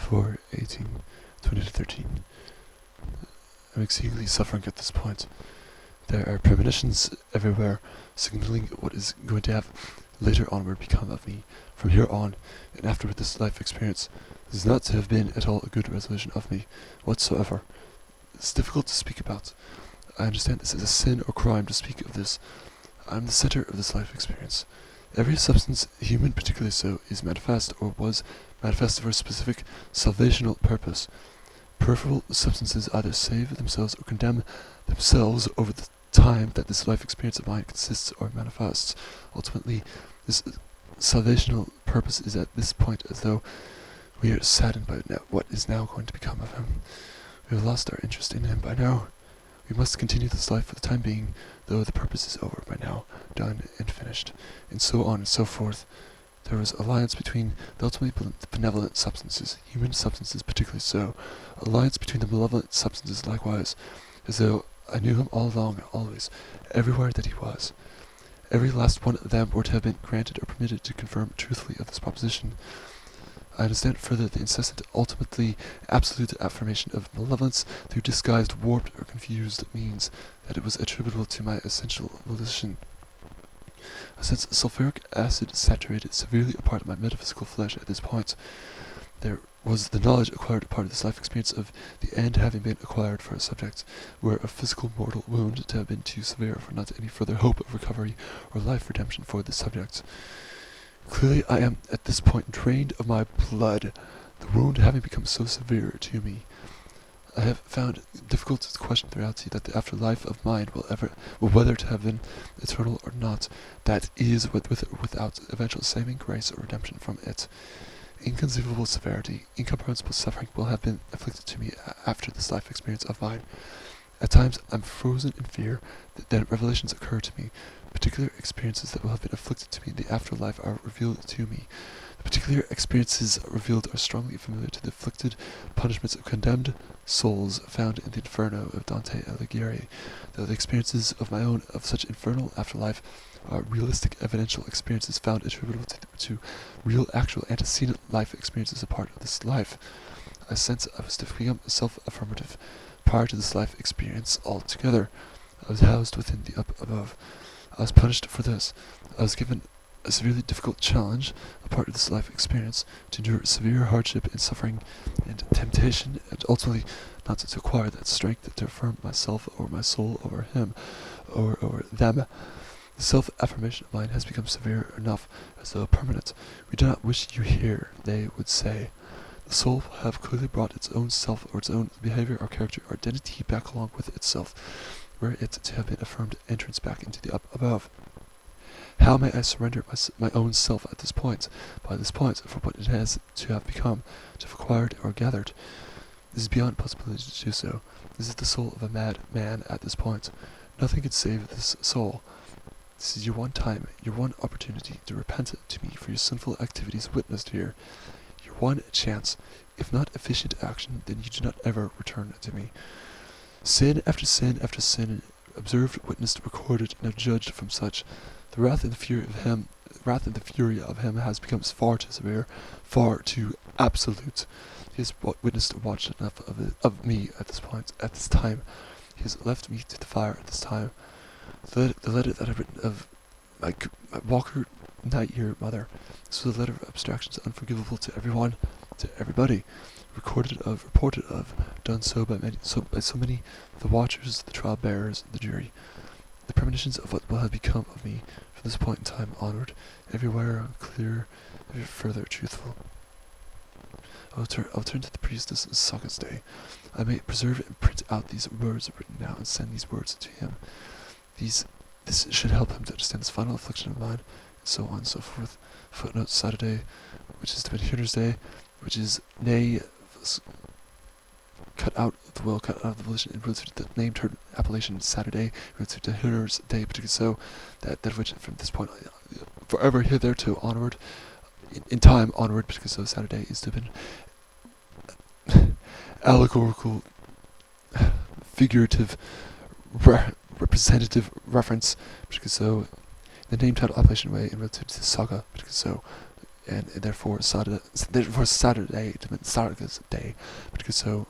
4, 18, 20 to 13. I'm exceedingly suffering at this point. There are premonitions everywhere, signaling what is going to have later onward become of me. From here on, and afterward this life experience, is not to have been at all a good resolution of me, whatsoever. It's difficult to speak about. I understand this is a sin or crime to speak of this. I am the center of this life experience. Every substance, human particularly so, is manifest or was manifest for a specific salvational purpose. Peripheral substances either save themselves or condemn themselves over the time that this life experience of mine consists or manifests. Ultimately, this salvational purpose is at this point as though we are saddened by what is now going to become of him. We have lost our interest in him by now. We must continue this life for the time being, though the purpose is over by now, done and finished, and so on and so forth. There was alliance between the ultimately benevolent substances, human substances particularly so, alliance between the malevolent substances likewise, as though I knew him all along, always, everywhere that he was. Every last one of them were to have been granted or permitted to confirm truthfully of this proposition. I understand further the incessant, ultimately absolute affirmation of malevolence through disguised, warped, or confused means that it was attributable to my essential volition. Since sulfuric acid saturated severely a part of my metaphysical flesh at this point, there was the knowledge acquired a part of this life experience of the end having been acquired for a subject, where a physical mortal wound to have been too severe for not any further hope of recovery or life redemption for this subject. Clearly I am at this point drained of my blood, the wound having become so severe to me. I have found it difficult to question the reality that the afterlife of mine will whether to have been eternal or not, that is, with or without eventual saving grace or redemption from it. Inconceivable severity, incomprehensible suffering will have been inflicted to me after this life experience of mine. At times I'm frozen in fear, then revelations occur to me. Particular experiences that will have been inflicted to me in the afterlife are revealed to me. The particular experiences revealed are strongly familiar to the afflicted punishments of condemned souls found in the Inferno of Dante Alighieri, though the experiences of my own of such infernal afterlife are realistic evidential experiences found attributable to real actual antecedent life experiences a part of this life. I sense I was to become self-affirmative prior to this life experience altogether. I was housed within the above. I was punished for this. I was given a severely difficult challenge, a part of this life experience, to endure severe hardship and suffering and temptation, and ultimately not to acquire that strength to affirm myself or my soul over him or over them. The self-affirmation of mine has become severe enough, as though permanent. We do not wish you here, they would say. The soul will have clearly brought its own self or its own behavior or character or identity back along with itself, were it to have been affirmed entrance back into the above. How may I surrender my own self at this point, by this point, for what it has to have become, to have acquired or gathered? This is beyond possibility to do so. This is the soul of a mad man at this point. Nothing could save this soul. This is your one time, your one opportunity to repent to me for your sinful activities witnessed here. Your one chance. If not efficient action, then you do not ever return to me. Sin after sin after sin, observed, witnessed, recorded, and judged from such, the wrath and the fury of him has become far too severe, far too absolute. He has witnessed and watched enough of me at this point, at this time. He has left me to the fire at this time. The letter that I've written of my Walker Night-Ear mother, this was a letter of abstractions unforgivable to everyone, to everybody. Reported of, done so by so many of the watchers, the trial bearers, the jury. The premonitions of what will have become of me from this point in time onward, everywhere clear, ever further truthful. I will turn to the priestess Sagaste. I may preserve and print out these words written now and send these words to him. This should help him to understand this final affliction of mine, and so on and so forth. Footnote Saturday, which is to be Hitter's Day, which is nay cut out of the will, cut out of the volition, and relative to the named her appellation Saturday, relative to Hitler's Day, particularly so, that which from this point forever hitherto onward, in time onward, particularly so Saturday is to have been allegorical, figurative, representative reference, particularly so, the name title appellation way, in relative to the saga, particularly so, and therefore Saturday to mean Sarga's day, because so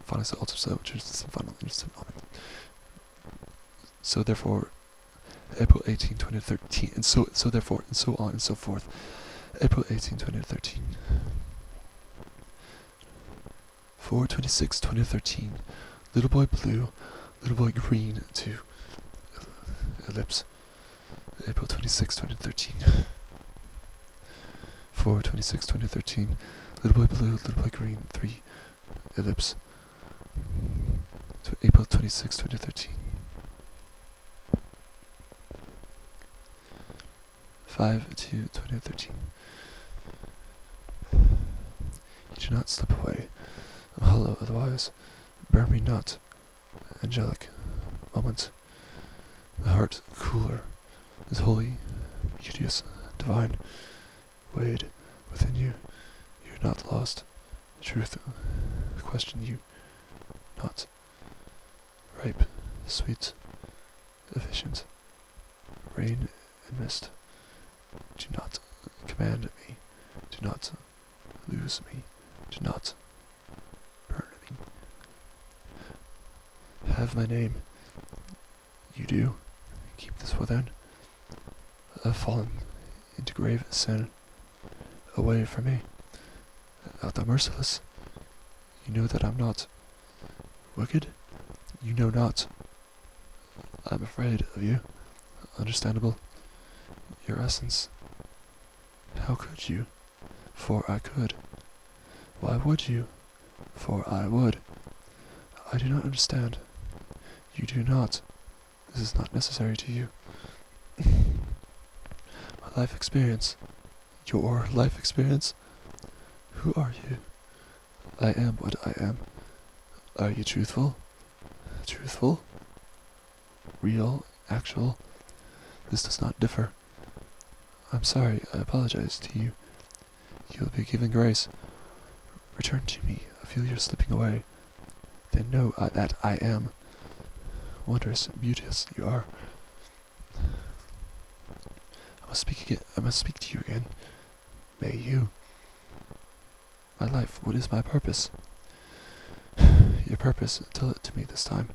finally also so just final instant on it. So therefore April 18, 2013, and so therefore and so on and so forth. April 18, 2013. 4/26, 2013. Little boy blue, little boy green to ellipse. April 26, 2013. 4/26, 2013. Little boy blue, little boy green, 3 ellipse. To April 26, 2013. 5/2/2013. You do not slip away. I'm hollow otherwise. Burn me not. Angelic moment. The heart cooler is holy, beauteous, divine. Weighed within you. You're not lost. Truth question you not. Ripe, sweet, efficient. Rain and mist. Do not command me. Do not lose me. Do not burn me. Have my name. You do. Keep this within. I've fallen into grave sin. Away from me. Art thou merciless? You know that I'm not wicked? You know not. I'm afraid of you. Understandable. Your essence. How could you? For I could. Why would you? For I would. I do not understand. You do not. This is not necessary to you. My life experience. Your life experience? Who are you? I am what I am. Are you truthful? Truthful? Real? Actual? This does not differ. I'm sorry, I apologize to you. You will be given grace. Return to me, I feel you're slipping away. Then know that I am. Wondrous, beauteous you are. I must speak to you again. May you. My life, what is my purpose? Your purpose, tell it to me this time.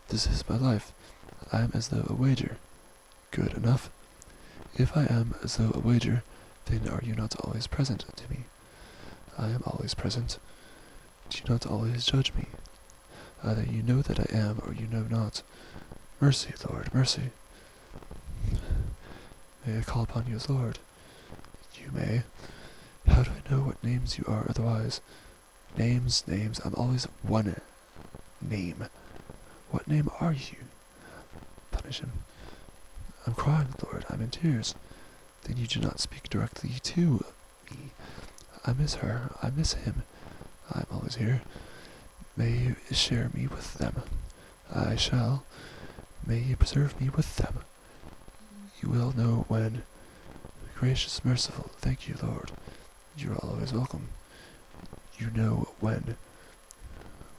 This is my life. I am as though a wager. Good enough. If I am as though a wager, then are you not always present to me? I am always present. Do you not always judge me? Either you know that I am, or you know not. Mercy, Lord, mercy. May I call upon you as Lord? You may. How do I know what names you are otherwise? Names, I'm always one name. What name are you? Punish him. I'm crying, Lord, I'm in tears. Then you do not speak directly to me. I miss her, I miss him. I'm always here. May you share me with them. I shall. May you preserve me with them. You will know when. Gracious, merciful, thank you, Lord. You are always welcome. You know when.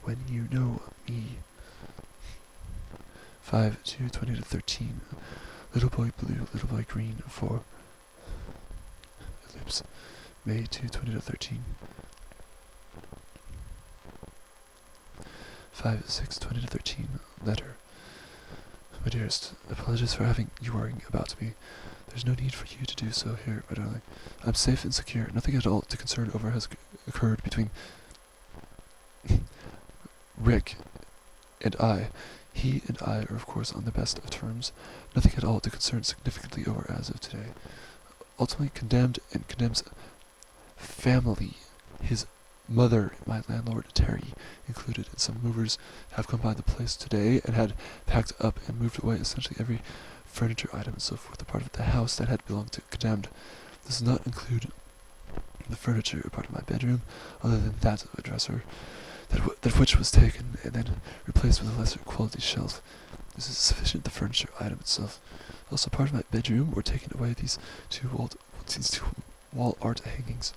When you know me. 5/2/2013. Little boy blue, little boy green, 4 ellipse. May 2, 2013. 5/6/2013. Letter. My dearest, apologies for having you worrying about me. There's no need for you to do so here, my darling. I'm safe and secure. Nothing at all to concern over has occurred between Rick and I. He and I are, of course, on the best of terms. Nothing at all to concern significantly over as of today. Ultimately condemned and condemns family. His mother, my landlord, Terry, included, and some movers have come by the place today and had packed up and moved away essentially every furniture item and so forth, a part of the house that had belonged to condemned. This does not include the furniture part of my bedroom, other than that of a dresser, that which was taken and then replaced with a lesser quality shelf. This is sufficient, the furniture item itself. Also part of my bedroom were taken away these two wall art hangings.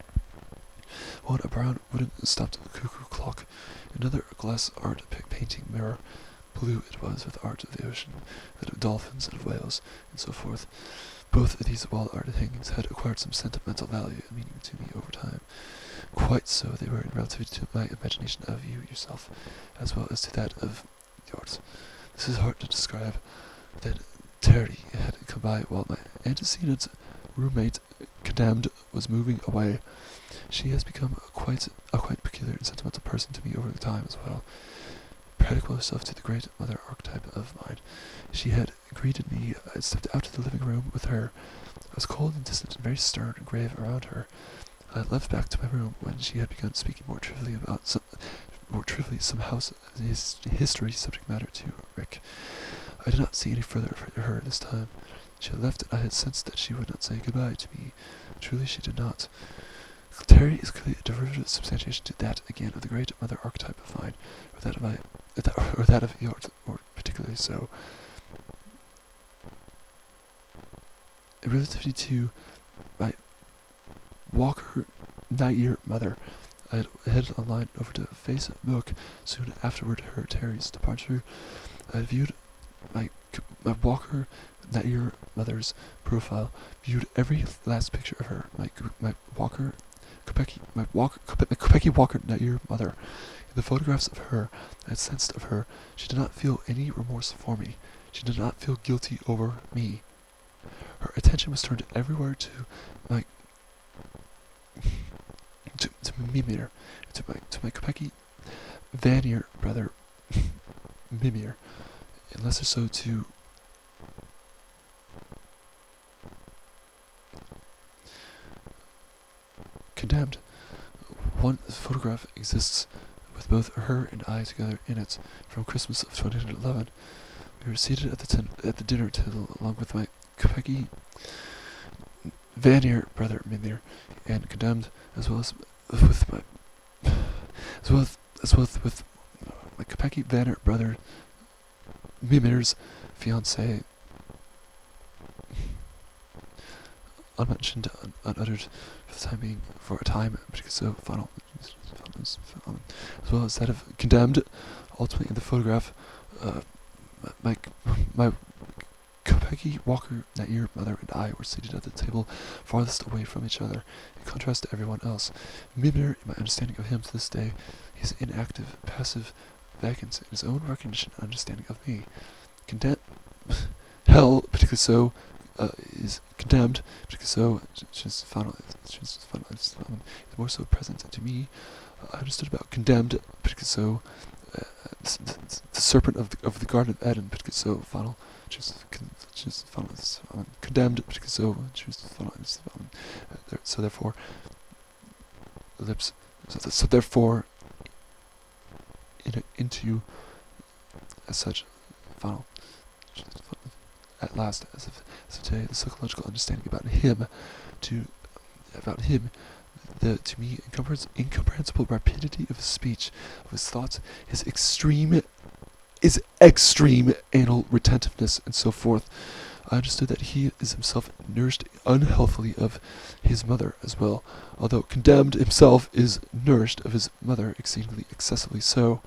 One, a brown wooden stopped cuckoo clock, another a glass art painting mirror. Blue it was, with art of the ocean, and of dolphins and of whales, and so forth. Both of these wall art hangings had acquired some sentimental value and meaning to me over time. Quite so they were in relativity to my imagination of you yourself, as well as to that of yours. This is hard to describe. Then Terry had come by while my antecedent roommate, Condemned, was moving away. She has become a quite peculiar and sentimental person to me over the time as well. Practical herself to the great mother archetype of mine. She had greeted me. I had stepped out to the living room with her. I was cold and distant and very stern and grave around her. I had left back to my room when she had begun speaking more trivially some house history subject matter to Rick. I did not see any further of her this time. She had left, and I had sensed that she would not say goodbye to me. Truly, she did not. Terry is clearly a derivative substantiation to that again of the great mother archetype of mine, or that of yours, or particularly so. In relativity to my Walker Night mother, I had headed online over to Facebook soon afterward her Terry's departure. I had viewed my Walker Night mother's profile, viewed every last picture of her, my Kopecki Walker Night mother. In the photographs of her I had sensed of her, she did not feel any remorse for me. She did not feel guilty over me. Her attention was turned everywhere to Mimir, to my Kopecki Vanir brother Mimir, and lesser so to Condemned. One photograph exists with both her and I together in it from Christmas of 2011. We were seated at the dinner table along with my Kopecki Vanir brother Mimir and Condemned, as well as with my Kopecki Vanir brother Mimir's fiancée. Unmentioned, unuttered for the time being, for a time, because so final, as well as that of Condemned. Ultimately, in the photograph, my Kopecki Walker Night mother and I were seated at the table farthest away from each other, in contrast to everyone else. Mimir, in my understanding of him to this day, he is inactive, passive, vacant in his own recognition and understanding of me. Hell, particularly so, is Condemned, particularly so, is more so present to me. I understood about Condemned, particularly so, the serpent of the Garden of Eden, particularly so, final, Condemned, particularly so, so therefore, into, as such, final, at last, as of today, the psychological understanding about him, to me, incomprehensible rapidity of his speech, of his thoughts, his extreme anal retentiveness, and so forth. I understood that he is himself nourished unhealthily of his mother as well, although Condemned himself is nourished of his mother exceedingly excessively so.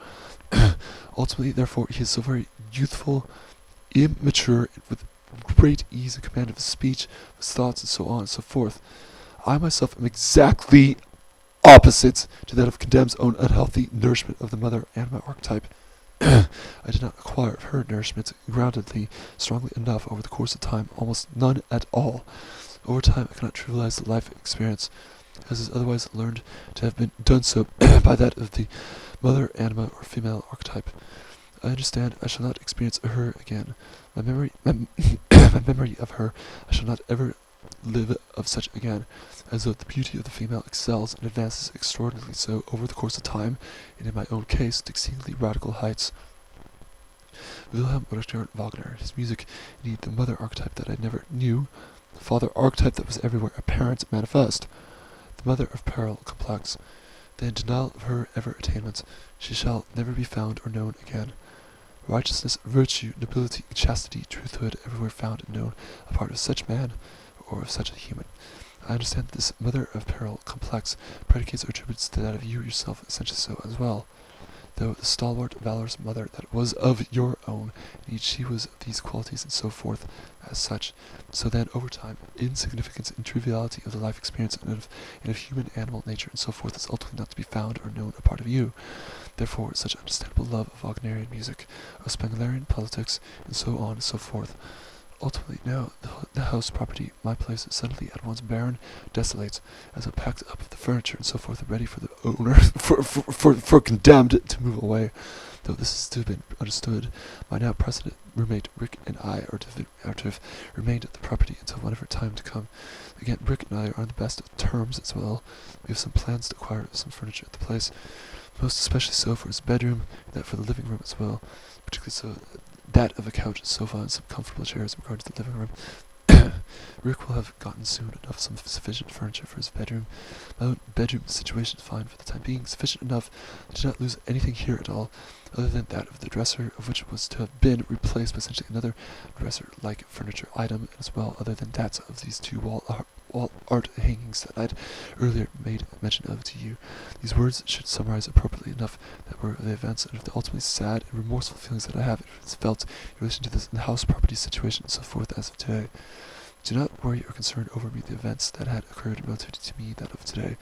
Ultimately, therefore, he is so very youthful, immature, with great ease and command of his speech, of his thoughts, and so on and so forth. I myself am exactly opposite to that of Condemned's own unhealthy nourishment of the mother anima archetype. I did not acquire of her nourishment groundedly, strongly enough over the course of time, almost none at all. Over time, I cannot trivialize the life experience, as is otherwise learned to have been done so by that of the mother anima or female archetype. I understand I shall not experience her again. My memory of her, I shall not ever live of such again, as though the beauty of the female excels and advances extraordinarily so over the course of time, and in my own case to exceedingly radical heights. Wilhelm Richard Wagner, his music, indeed the mother archetype that I never knew, the father archetype that was everywhere apparent, manifest, the mother of peril complex, the denial of her ever attainments, she shall never be found or known again. Righteousness, virtue, nobility, chastity, truthhood, everywhere found and known, a part of such man, or of such a human. I understand that this mother of peril complex predicates or attributes to that of you yourself essentially so as well. Though the stalwart, valorous mother that was of your own, indeed she was of these qualities and so forth, as such. So then, over time, insignificance and triviality of the life experience and of human animal nature and so forth is ultimately not to be found or known a part of you. Therefore, such understandable love of Wagnerian music, of Spenglerian politics, and so on and so forth. Ultimately, now, the house property, my place, is suddenly at once barren, desolate, as I packed up the furniture and so forth, and ready for the owner, for condemned to move away. Though this is to have been understood, my now present roommate Rick and I are to have remained at the property until whatever time to come. Again, Rick and I are on the best of terms as well. We have some plans to acquire some furniture at the place, most especially so for his bedroom, and that for the living room as well, particularly so that of a couch, sofa, and some comfortable chairs in regard to the living room. Rick will have gotten soon enough some sufficient furniture for his bedroom. My own bedroom situation is fine for the time being, sufficient enough. I did not lose anything here at all, other than that of the dresser, of which was to have been replaced by essentially another dresser-like furniture item, as well other than that of these two wall art hangings that I'd earlier made mention of to you. These words should summarize appropriately enough that were the events and of the ultimately sad and remorseful feelings that I have felt in relation to this house property situation and so forth as of today. Do not worry or concern over me the events that had occurred relative to me that of today.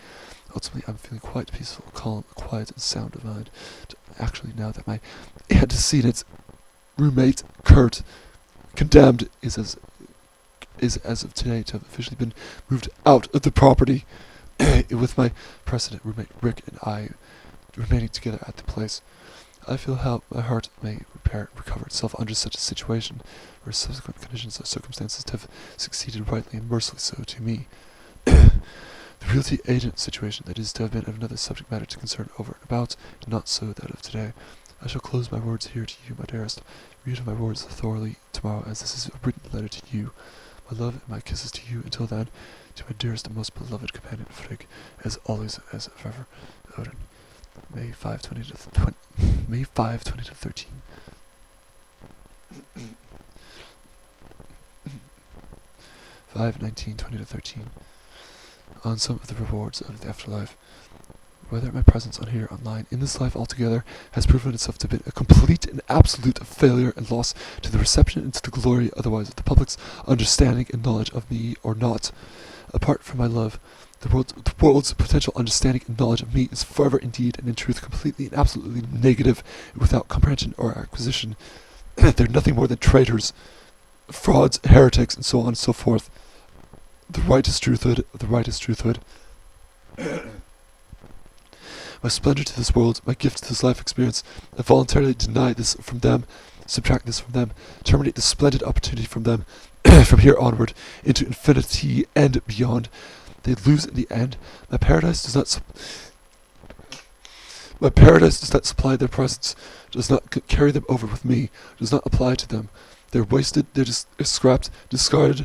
Ultimately, I'm feeling quite peaceful, calm, quiet, and sound of mind. Actually, now that my antecedent roommate, Kurt, condemned, is as of today to have officially been moved out of the property, with my precedent roommate Rick and I remaining together at the place. I feel how my heart may recover itself under such a situation, where subsequent conditions or circumstances have succeeded rightly and mercifully so to me. The realty agent situation that is to have been another subject matter to concern over and about, and not so that of today. I shall close my words here to you, my dearest. Read my words thoroughly tomorrow, as this is a written letter to you. My love and my kisses to you until then, to my dearest and most beloved companion Frigg, as always, as forever, Odin. May 5, 20 to 13. 5/19, 20 to 13. On some of the rewards of the afterlife. Whether my presence on here online in this life altogether has proven itself to be a complete and absolute failure and loss to the reception and to the glory otherwise of the public's understanding and knowledge of me or not. Apart from my love, the world's potential understanding and knowledge of me is forever indeed and in truth completely and absolutely negative and without comprehension or acquisition. They're nothing more than traitors, frauds, heretics, and so on and so forth. The rightest truthhood. My splendor to this world, my gift to this life experience, I voluntarily deny this from them, subtract this from them, terminate this splendid opportunity from them, from here onward, into infinity and beyond. They lose in the end. My paradise does not supply their presence, does not carry them over with me, does not apply to them. They're wasted, they're scrapped, discarded,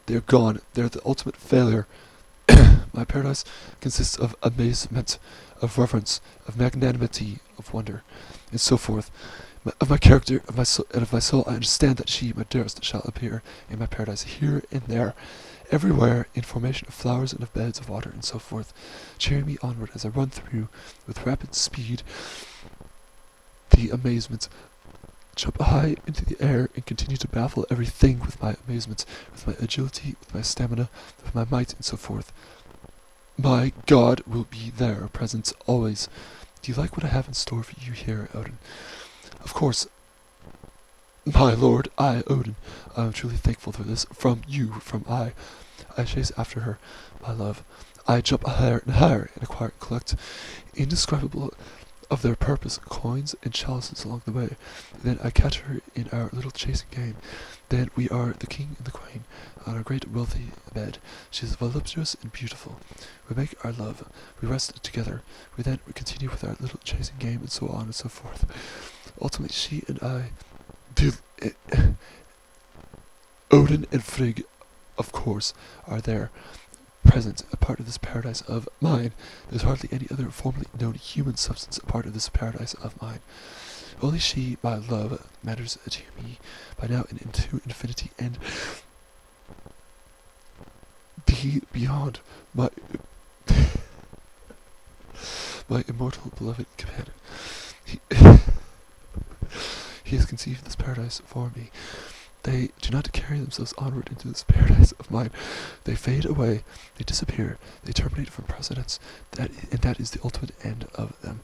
they're gone, they're the ultimate failure. My paradise consists of amazement, of reverence, of magnanimity, of wonder, and so forth. Of my character, of my soul, and of my soul, I understand that she, my dearest, shall appear in my paradise here and there, everywhere, in formation of flowers and of beds of water, and so forth, cheering me onward as I run through, with rapid speed, the amazement, jump high into the air, and continue to baffle everything with my amazement, with my agility, with my stamina, with my might, and so forth. My God will be there, present always. Do you like what I have in store for you here, Odin? Of course, my lord, I, Odin, I am truly thankful for this. From you, I chase after her, my love. I jump higher and higher and acquire and collect indescribable of their purpose coins and chalices along the way. Then I catch her in our little chasing game. Then we are the king and the queen on our great wealthy bed. She is voluptuous and beautiful. We make our love. We rest together. We continue with our little chasing game, and so on and so forth. Ultimately, she and I, Odin and Frigg, of course, are there, present, a part of this paradise of mine. There's hardly any other formerly known human substance a part of this paradise of mine. Only she, my love, matters to me by now and into infinity and beyond. My immortal beloved companion. He has conceived this paradise for me. They do not carry themselves onward into this paradise of mine. They fade away, they disappear, they terminate from precedence, and that is the ultimate end of them.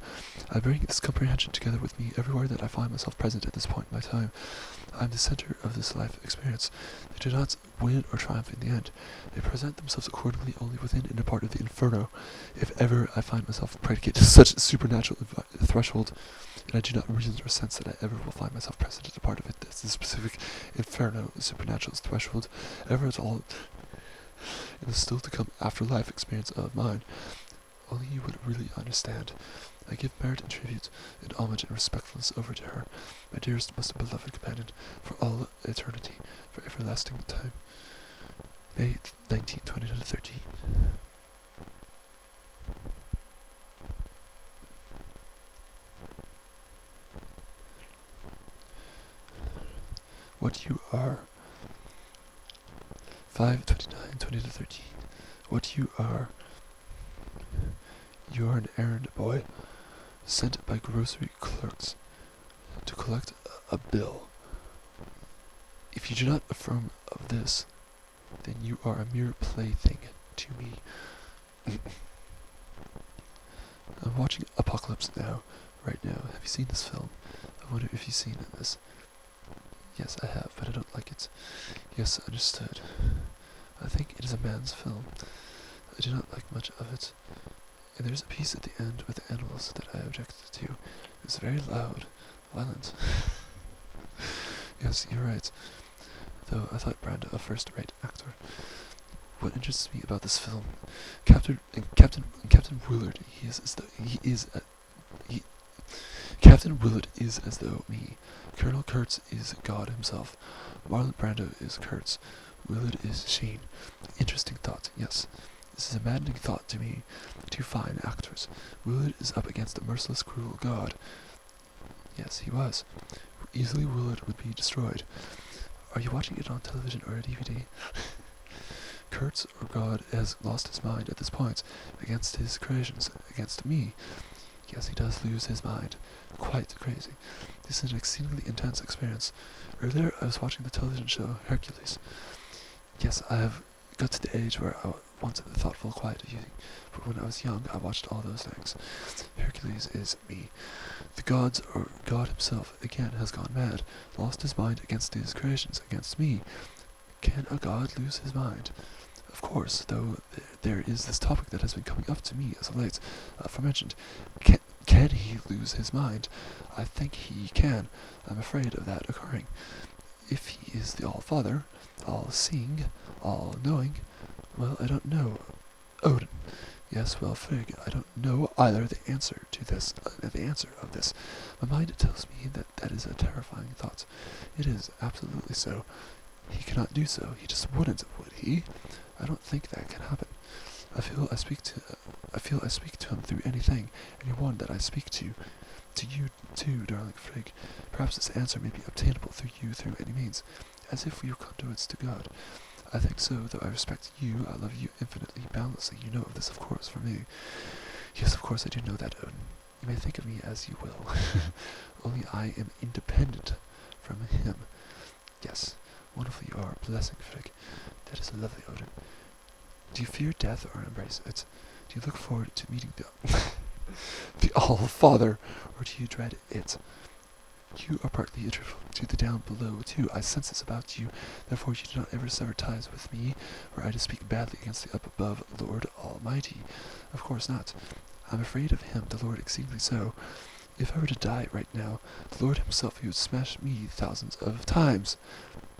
I bring this comprehension together with me everywhere that I find myself present at this point in my time. I am the center of this life experience. They do not win or triumph in the end. They present themselves accordingly only within and a part of the inferno. If ever I find myself predicate to such a supernatural threshold, and I do not reason or sense that I ever will find myself present as a part of it, this specific inferno, supernatural threshold, ever at all, in the still to come afterlife experience of mine, only you would really understand. I give merit and tribute, and homage and respectfulness over to her, my dearest, most beloved companion, for all eternity, for everlasting time. May 19, 2013. What you are. 5/29, 2013. What you are. You are an errand boy, sent by grocery clerks to collect a bill. If you do not affirm of this, then you are a mere plaything to me. I'm watching Apocalypse Now, right now. Have you seen this film? I wonder if you've seen this. Yes, I have, but I don't like it. Yes, understood. I think it is a man's film. I do not like much of it. And there's a piece at the end with the animals that I objected to. It's very loud, violent. Yes, you're right. Though I thought Brando a first-rate actor. What interests me about this film, Captain Willard, Captain Willard is as though me. Colonel Kurtz is God himself. Marlon Brando is Kurtz. Willard is Sheen. Interesting thought, yes. This is a maddening thought to me. Two fine actors. Willard is up against a merciless, cruel God. Yes, he was. Easily Willard would be destroyed. Are you watching it on television or a DVD? Kurtz, or God, has lost his mind at this point, against his creations, against me. Yes, he does lose his mind. Quite crazy. This is an exceedingly intense experience. Earlier, I was watching the television show Hercules. Yes, I have got to the age where I wanted the thoughtful, quiet viewing, but when I was young, I watched all those things. Hercules is me. The gods, or God himself, again has gone mad, lost his mind against his creations, against me. Can a god lose his mind? Of course, though there is this topic that has been coming up to me as of late, aforementioned. Can he lose his mind? I think he can. I'm afraid of that occurring. If he is the All-Father, all-seeing, all-knowing, well, I don't know. Odin. Yes, well, Frigg, I don't know either the answer to this, the answer of this. My mind tells me that that is a terrifying thought. It is, absolutely so. He cannot do so. He just wouldn't, would he? I don't think that can happen. I feel I speak to him through anyone that I speak to you too, darling Frigg. Perhaps this answer may be obtainable through you through any means, as if we were conduits to God. I think so, though I respect you, I love you infinitely, boundlessly. You know of this, of course, from me. Yes, of course I do know that, Odin. You may think of me as you will. Only I am independent from him. Yes, wonderful you are, blessing, Frigg. That is lovely, Odin. Do you fear death or embrace it? Do you look forward to meeting the All-Father, or do you dread it? You are partly attributable to the down below, too. I sense this about you, therefore you do not ever sever ties with me, were I to speak badly against the up above Lord Almighty. Of course not. I'm afraid of him, the Lord exceedingly so. If I were to die right now, the Lord himself, he would smash me thousands of times.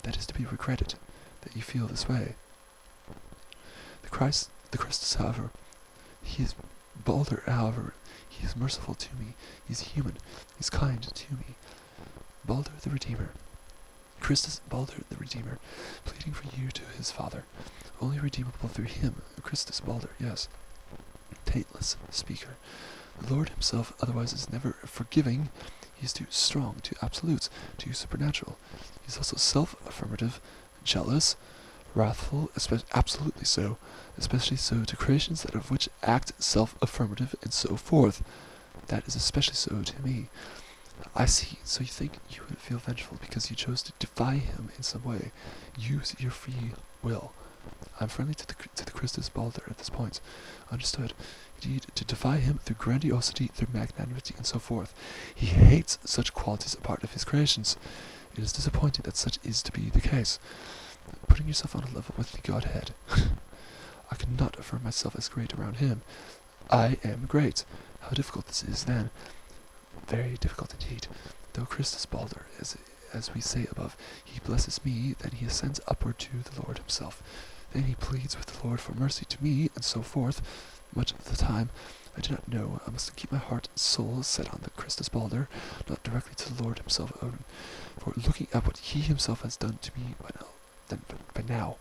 That is to be regretted, that you feel this way. The Christ is, however, he is Balder, however, he is merciful to me, he is human, he is kind to me. Balder the Redeemer. Christus Balder the Redeemer, pleading for you to his Father. Only redeemable through him, Christus Balder, yes. Taintless speaker. The Lord himself otherwise is never forgiving. He is too strong, too absolute, too supernatural. He is also self-affirmative, jealous, wrathful, absolutely so, especially so to creations that of which act self-affirmative, and so forth. That is especially so to me. I see, so you think you would feel vengeful because you chose to defy him in some way. Use your free will. I'm friendly to the Christus Balder at this point. Understood. Indeed, to defy him through grandiosity, through magnanimity, and so forth. He hates such qualities a part of his creations. It is disappointing that such is to be the case. Putting yourself on a level with the Godhead. I cannot affirm myself as great around him. I am great. How difficult this is, then. Very difficult indeed. Though Christus Balder, as we say above, he blesses me, then he ascends upward to the Lord himself. Then he pleads with the Lord for mercy to me, and so forth. Much of the time, I do not know. I must keep my heart and soul set on the Christus Balder, not directly to the Lord himself only. For looking at what he himself has done to me by now,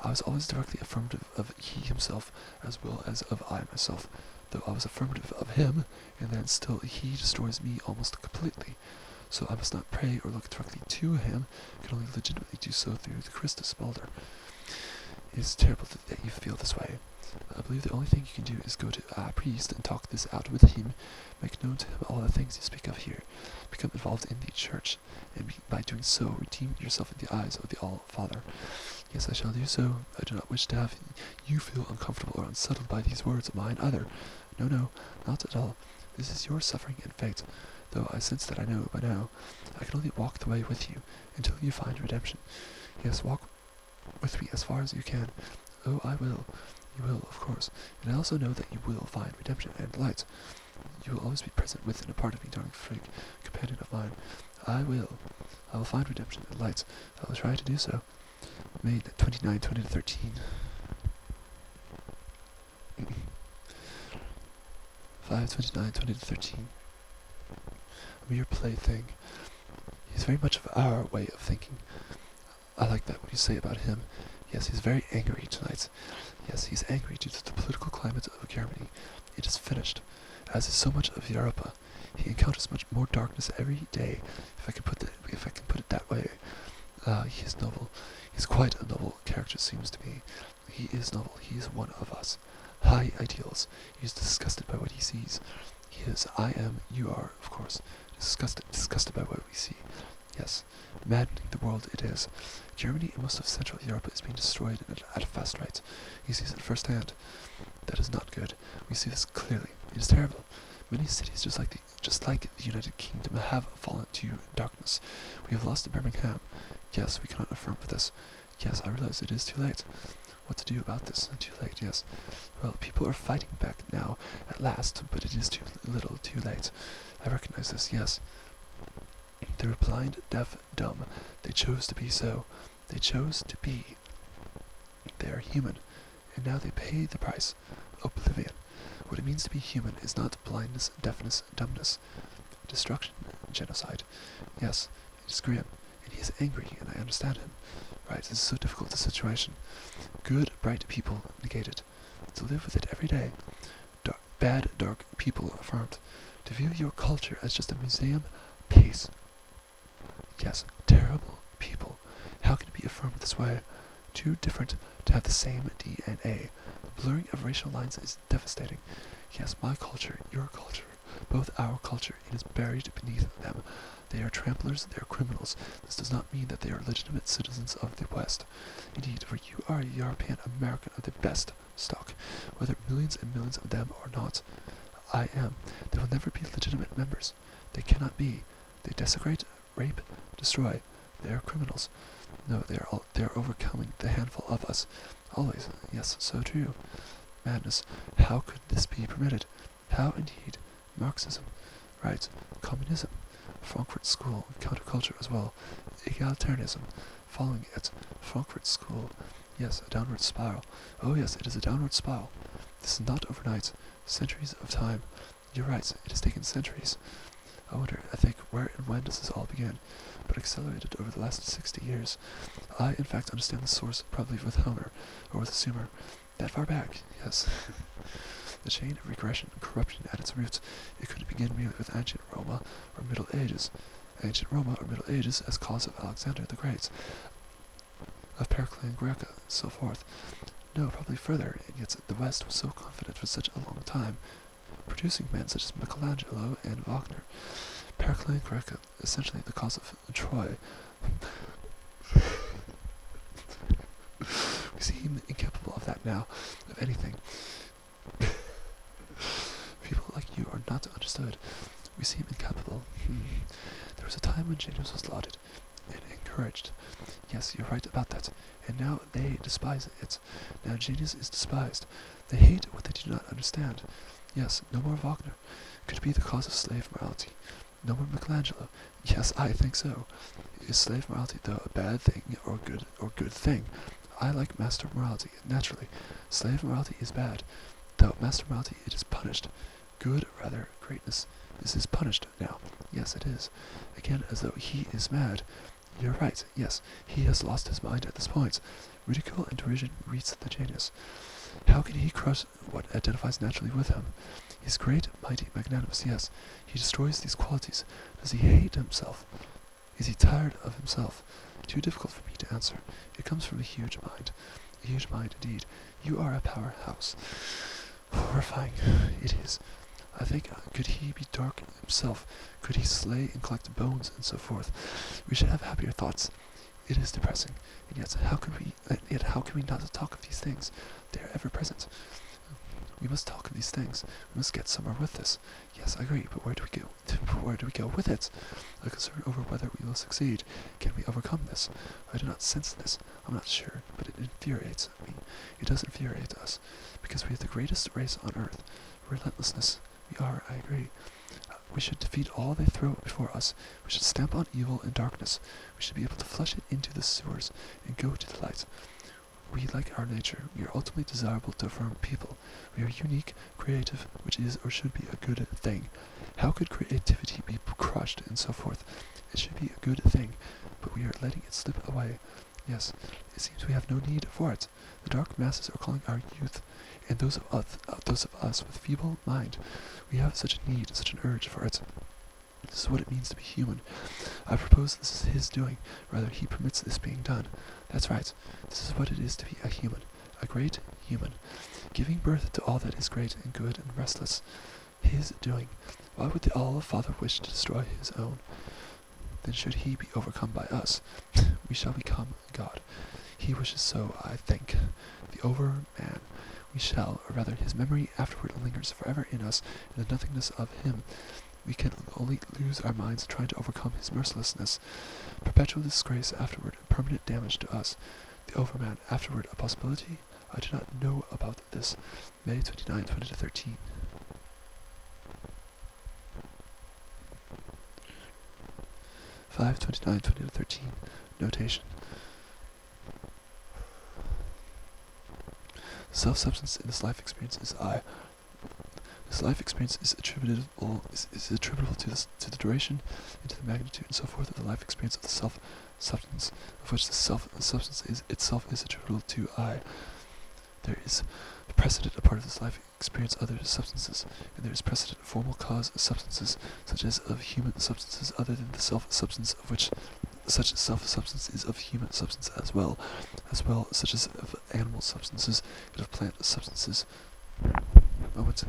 I was always directly affirmative of he himself as well as of I myself, though I was affirmative of him, and then still he destroys me almost completely. So I must not pray or look directly to him, can only legitimately do so through the Christus Balder. It is terrible that you feel this way. I believe the only thing you can do is go to a priest and talk this out with him, make known to him all the things you speak of here, become involved in the church, and by doing so redeem yourself in the eyes of the All-Father. Yes, I shall do so. I do not wish to have you feel uncomfortable or unsettled by these words of mine either. No, not at all. This is your suffering and fate, though I sense that I know by now. I can only walk the way with you until you find redemption. Yes, walk with me as far as you can. Oh, I will. You will, of course, and I also know that you will find redemption and light. You will always be present within a part of me, darling freak, companion of mine. I will find redemption and light. I will try to do so. May 29, 2013. 5/29/2013. A mere plaything. He's very much of our way of thinking. I like that what you say about him. Yes, he's very angry tonight. Yes, he's angry due to the political climate of Germany. It is finished. As is so much of Europa. He encounters much more darkness every day, if I can put it that way. He is noble. He's quite a noble character, seems to me. He is noble. He is one of us. High ideals. He is disgusted by what he sees. He is, I am, you are, of course, disgusted by what we see. Yes, maddening the world it is. Germany and most of Central Europe is being destroyed at a fast rate. He sees it firsthand. That is not good. We see this clearly. It is terrible. Many cities, just like the United Kingdom, have fallen to darkness. We have lost Birmingham. Yes, we cannot affirm for this. Yes, I realize it is too late. What to do about this? Too late, yes. Well, people are fighting back now, at last, but it is too little, too late. I recognize this, yes. They were blind, deaf, dumb. They chose to be so. They chose to be. They are human, and now they pay the price. Oblivion. What it means to be human is not blindness, deafness, dumbness. Destruction, genocide. Yes, it is grim, and he is angry, and I understand him. Right, this is so difficult a situation. Good, bright people negated. To live with it every day. Bad, dark people affirmed. To view your culture as just a museum piece. Yes, terrible people. How can it be affirmed this way? Too different to have the same DNA. The blurring of racial lines is devastating. Yes, my culture, your culture, both our culture, it is buried beneath them. They are tramplers, they are criminals. This does not mean that they are legitimate citizens of the West. Indeed, for you are a European American of the best stock, whether millions and millions of them or not. I am. They will never be legitimate members. They cannot be. They desecrate, rape, destroy. They are criminals. No, they are overcoming the handful of us. Always. Yes, so true. Madness. How could this be permitted? How indeed? Marxism. Right. Communism. Frankfurt School, counterculture as well. Egalitarianism. Following it. Frankfurt School. Yes, a downward spiral. Oh yes, it is a downward spiral. This is not overnight. Centuries of time. You're right, it has taken centuries. I wonder, I think, where and when does this all begin? But accelerated over the last 60 years. I, in fact, understand the source, probably with Homer, or with Sumer. That far back, yes. The chain of regression and corruption at its roots. It could begin merely with ancient Roma, or Middle Ages. Ancient Roma, or Middle Ages, as cause of Alexander the Great, of Pericles and Greca, and so forth. No, probably further, and yet the West was so confident for such a long time, producing men such as Michelangelo and Wagner. Heraclean Greco, essentially the cause of Troy. We see him incapable of that now, of anything. People like you are not understood. We see him incapable. There was a time when Janus was lauded and encouraged. Yes, you're right about that. And now they despise it. Now genius is despised. They hate what they do not understand. Yes, no more Wagner. Could be the cause of slave morality. No more Michelangelo. Yes, I think so. Is slave morality, though, a bad thing or good thing? I like master morality, naturally. Slave morality is bad. Though master morality, it is punished. Good, rather, greatness. This is punished now. Yes, it is. Again, as though he is mad. You're right, yes, he has lost his mind at this point. Ridicule and derision greets the genius. How can he crush what identifies naturally with him? He is great, mighty, magnanimous, yes. He destroys these qualities. Does he hate himself? Is he tired of himself? Too difficult for me to answer. It comes from a huge mind. A huge mind, indeed. You are a powerhouse. Horrifying. It is. I think, could he be dark himself? Could he slay and collect bones and so forth? We should have happier thoughts. It is depressing, and yet how can we not talk of these things? They are ever present. We must talk of these things. We must get somewhere with this. Yes, I agree, but where do we go? Where do we go with it? A concern over whether we will succeed. Can we overcome this? I do not sense this. I'm not sure, but it infuriates me. It does infuriate us, because we have the greatest race on earth. Relentlessness. We are, I agree. We should defeat all they throw before us. We should stamp on evil and darkness. We should be able to flush it into the sewers and go to the light. We, like our nature, we are ultimately desirable to affirm people. We are unique, creative, which is or should be a good thing. How could creativity be crushed and so forth? It should be a good thing, but we are letting it slip away. Yes, it seems we have no need for it. The dark masses are calling our youth, and those of us with feeble mind. We have such a need, such an urge for it. This is what it means to be human. I propose this is his doing, rather he permits this being done. That's right. This is what it is to be a human, a great human, giving birth to all that is great and good and restless. His doing. Why would the All-Father wish to destroy his own? Then should he be overcome by us, we shall become God. He wishes so, I think. The over-man. We shall, or rather his memory afterward lingers forever in us in the nothingness of him. We can only lose our minds trying to overcome his mercilessness. Perpetual disgrace afterward, permanent damage to us. The overman afterward a possibility? I do not know about this. May 29, 2013. Five 29, 2013. Notation. Self-substance in this life experience is I. This life experience is attributable to the duration and to the magnitude and so forth of the life experience of the self-substance, of which the self-substance itself is attributable to I. There is precedent a part of this life experience other substances, and there is precedent formal cause of substances, such as of human substances other than the self-substance of which such self-substance is of human substance as well such as of animal substances and of plant substances. Moment.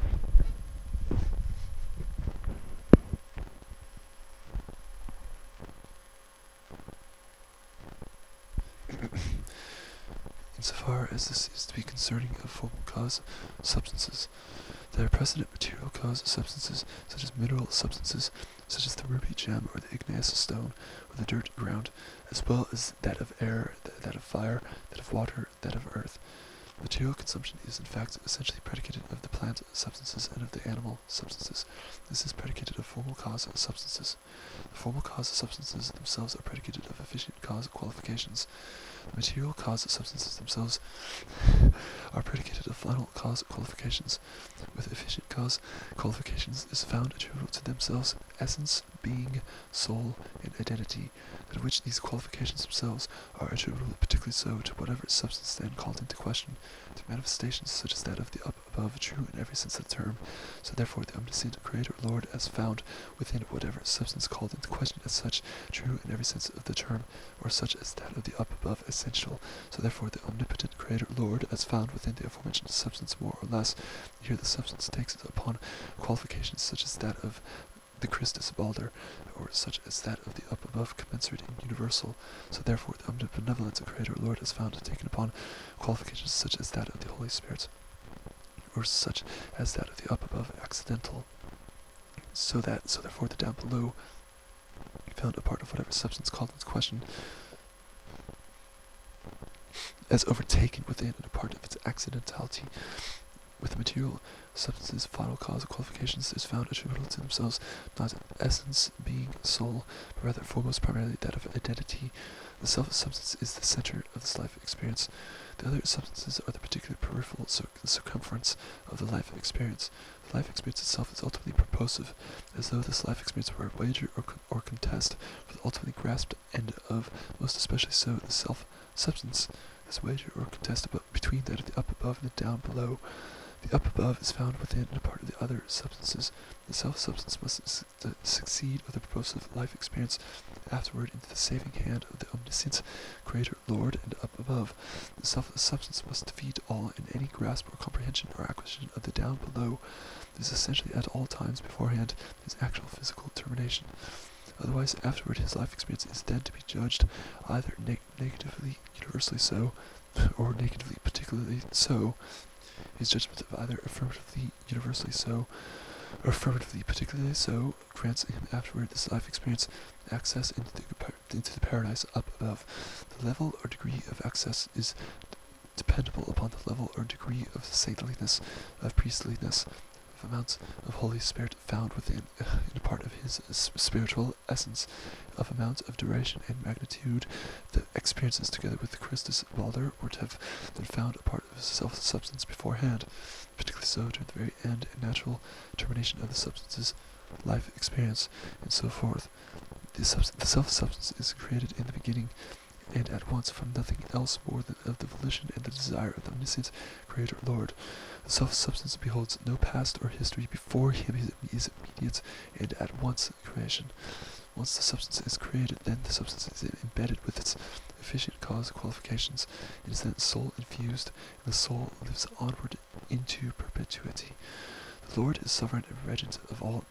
Insofar as this is to be concerning of formal cause substances, there are precedent material cause substances, such as mineral substances, such as the ruby gem or the igneous stone or the dirt ground, as well as that of air, that of fire, that of water, that of earth. Material consumption is in fact essentially predicated of the plant substances and of the animal substances. This is predicated of formal cause substances. The formal cause substances themselves are predicated of efficient cause qualifications. The material cause substances themselves are predicated of final cause qualifications. With efficient cause qualifications is found attributable to themselves essence, being, soul, and identity, of which these qualifications themselves are attributable particularly so to whatever substance then called into question, to manifestations such as that of the above true in every sense of the term. So therefore the omniscient Creator Lord as found within whatever substance called into question as such true in every sense of the term, or such as that of the above essential. So therefore the omnipotent Creator Lord as found within the aforementioned substance more or less. Here the substance takes upon qualifications such as that of the Christus Balder, or such as that of the up above, commensurate and universal. So therefore the omnibenevolence of Creator Lord is found taken upon qualifications such as that of the Holy Spirit, or such as that of the up above, accidental. So therefore the down below found a part of whatever substance called into question as overtaken within and a part of its accidentality. With the material substances, final cause of qualifications is found attributable to themselves, not essence, being, soul, but rather foremost primarily that of identity. The self-substance is the center of this life experience. The other substances are the particular peripheral circumference of the life experience. The life experience itself is ultimately purposive, as though this life experience were a wager or contest for the ultimately grasped end of, most especially so, the self-substance. This wager or contest between that of the up above and the down below. The up above is found within and a part of the other substances. The self-substance must succeed with the purposive life experience afterward into the saving hand of the omniscient Creator Lord and up above. The self-substance must defeat all in any grasp or comprehension or acquisition of the down below. This is essentially at all times beforehand his actual physical termination. Otherwise, afterward, his life experience is then to be judged either negatively, universally so, or negatively, particularly so. His judgment of either affirmatively, universally so, or affirmatively, particularly so, grants him afterward this life experience access into the paradise up above. The level or degree of access is dependable upon the level or degree of saintliness, of priestliness, of amounts of Holy Spirit found within in a part of his spiritual essence, of amount of duration and magnitude the experiences together with the Christus Balder were to have been found a part of his self-substance beforehand, particularly so during the very end and natural termination of the substance's life experience, and so forth. The self-substance is created in the beginning, and at once from nothing else more than of the volition and the desire of the omniscient Creator Lord. The self-substance beholds no past or history before him, is immediate and at once creation. Once the substance is created, then the substance is embedded with its efficient cause qualifications. It is then soul infused, and the soul lives onward into perpetuity. The Lord is sovereign and regent of all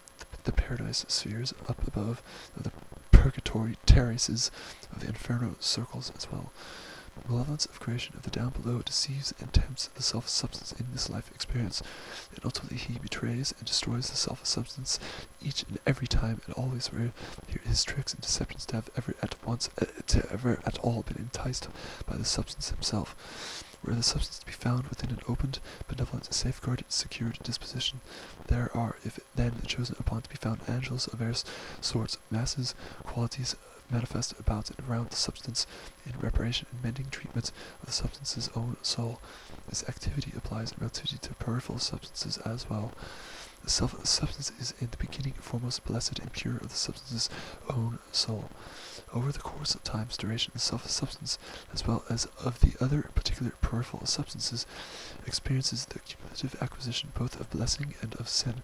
the paradise spheres up above, of the purgatory terraces, of the inferno circles as well. The malevolence of creation of the down below deceives and tempts the self-substance in this life experience, and ultimately he betrays and destroys the self-substance each and every time and always where his tricks and deceptions to have ever at all been enticed by the substance himself. Were the substance to be found within an opened, benevolent, safeguarded, secured disposition, there are, if then chosen upon, to be found angels of various sorts, masses, qualities, manifest about and around the substance in reparation and mending treatment of the substance's own soul. This activity applies relatively to peripheral substances as well. The substance is in the beginning foremost blessed and pure of the substance's own soul. Over the course of time's duration, the self-substance, as well as of the other particular peripheral substances, experiences the cumulative acquisition both of blessing and of sin.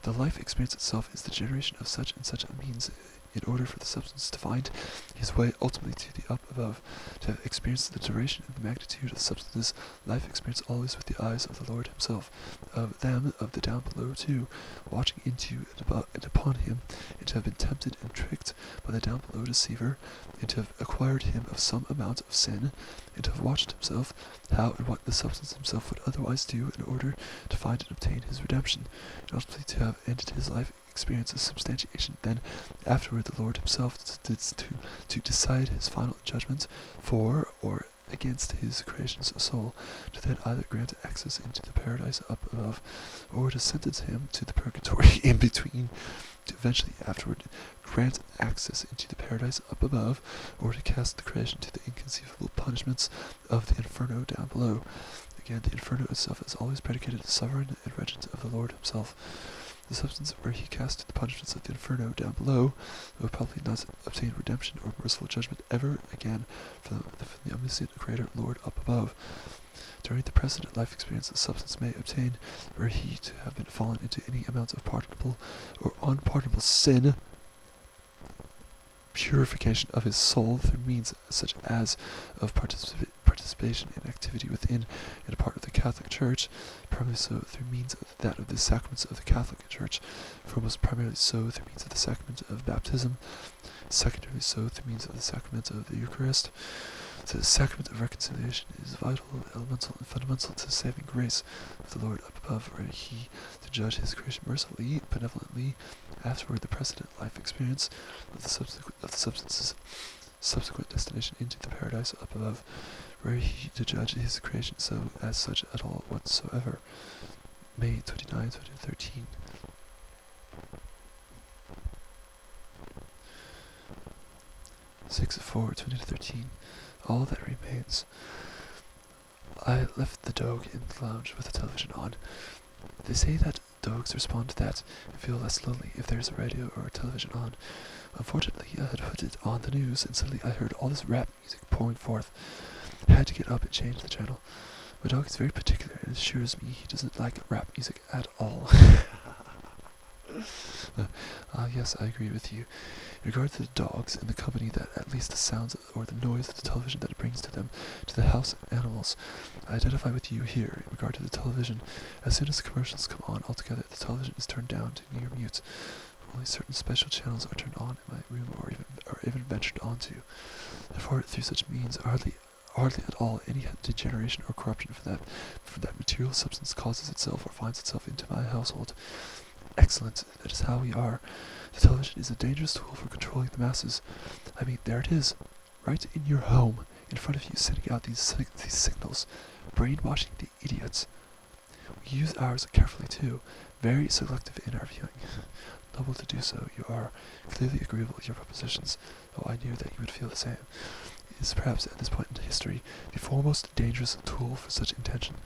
The life experience itself is the generation of such and such a means in order for the substance to find his way ultimately to the up above, to have experienced the duration and the magnitude of the substance's life experience always with the eyes of the Lord himself, of them of the down below too, watching into and above and upon him, and to have been tempted and tricked by the down below deceiver, and to have acquired him of some amount of sin, and to have watched himself how and what the substance himself would otherwise do in order to find and obtain his redemption, and ultimately to have ended his life experience of substantiation, then afterward the Lord himself to decide his final judgment for or against his creation's soul, to then either grant access into the paradise up above, or to sentence him to the purgatory in between, to eventually afterward grant access into the paradise up above, or to cast the creation to the inconceivable punishments of the inferno down below. Again, the inferno itself is always predicated as sovereign and regent of the Lord himself. The substance where he cast the punishments of the inferno down below will probably not obtain redemption or merciful judgment ever again from the omniscient Creator Lord up above. During the present life experience, the substance may obtain, were he to have been fallen into any amount of pardonable or unpardonable sin, purification of his soul through means such as of participating participation in activity within and a part of the Catholic Church, primarily so through means of that of the sacraments of the Catholic Church, foremost primarily so through means of the sacrament of baptism, secondarily so through means of the sacrament of the Eucharist. The sacrament of reconciliation is vital, elemental, and fundamental to saving grace of the Lord up above, where he to judge his creation mercifully, benevolently, afterward the precedent life experience of the substance's subsequent destination into the paradise up above, where he to judge his creation so as such at all whatsoever. May 29, 2013. Six 4, 2013. All that remains. I left the dog in the lounge with the television on. They say that dogs respond to that and feel less lonely if there's a radio or a television on. Unfortunately, I had put it on the news and suddenly I heard all this rap music pouring forth. I had to get up and change the channel. My dog is very particular and assures me he doesn't like rap music at all. Yes, I agree with you. In regard to the dogs and the company that at least the sounds or the noise of the television that it brings to them, to the house animals, I identify with you here. In regard to the television, as soon as the commercials come on altogether, the television is turned down to near mute. Only certain special channels are turned on in my room or even ventured onto. Therefore, through such means, hardly at all any degeneration or corruption for that material substance causes itself or finds itself into my household. Excellent, that is how we are. The television is a dangerous tool for controlling the masses. I mean, there it is, right in your home, in front of you, sending out these signals, brainwashing the idiots. We use ours carefully too, very selective in our viewing. Noble to do so, you are clearly agreeable with your propositions, though I knew that you would feel the same. It is perhaps at this point in history the foremost dangerous tool for such intention.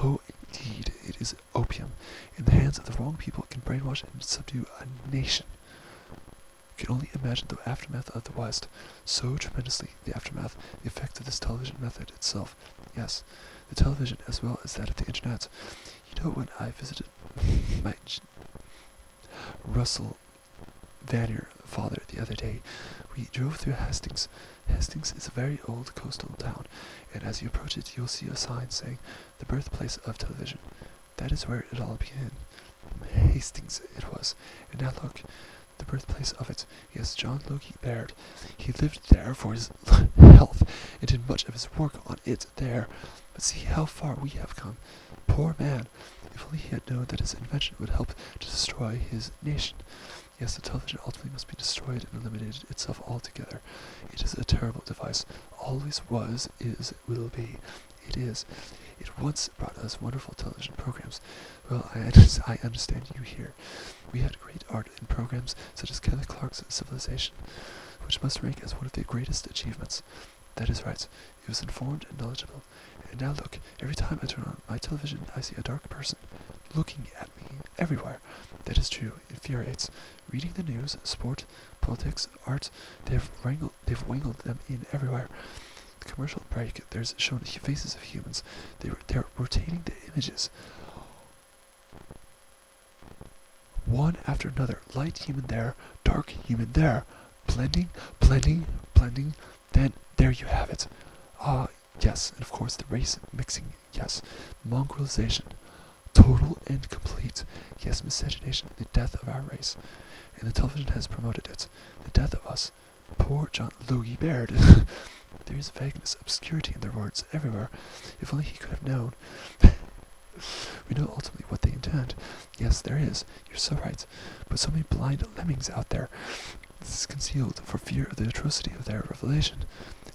Oh, indeed, it is opium. In the hands of the wrong people, it can brainwash and subdue a nation. You can only imagine the aftermath of the West, so tremendously the aftermath, the effect of this television method itself. Yes, the television as well as that of the internet. You know, when I visited my Russell Vannier father the other day, we drove through Hastings. Hastings is a very old coastal town, and as you approach it, you'll see a sign saying, "The birthplace of television." That is where it all began. Hastings it was, and now look, the birthplace of it. Yes, John Logie Baird. He lived there for his health, and did much of his work on it there. But see how far we have come. Poor man, if only he had known that his invention would help to destroy his nation. Yes, the television ultimately must be destroyed and eliminated itself altogether. It is a terrible device. Always was, is, will be. It is. It once brought us wonderful television programs. Well, I understand you here. We had great art in programs such as Kelly Clark's Civilization, which must rank as one of the greatest achievements. That is right. It was informed and knowledgeable. And now look, every time I turn on my television, I see a dark person looking at me everywhere. That is true. Infuriates. Reading the news, sport, politics, art, they've wangled them in everywhere. The commercial break, there's shown faces of humans. They're rotating the images. One after another. Light human there, dark human there. Blending, blending, blending. Then there you have it. Yes, and of course the race mixing, yes. Mongrelization. Total and complete. Yes, miscegenation, the death of our race. And the television has promoted it. The death of us. Poor John Logie Baird. There is vagueness, obscurity in their words everywhere. If only he could have known. We know ultimately what they intend. Yes, there is. You're so right. But so many blind lemmings out there. This is concealed for fear of the atrocity of their revelation.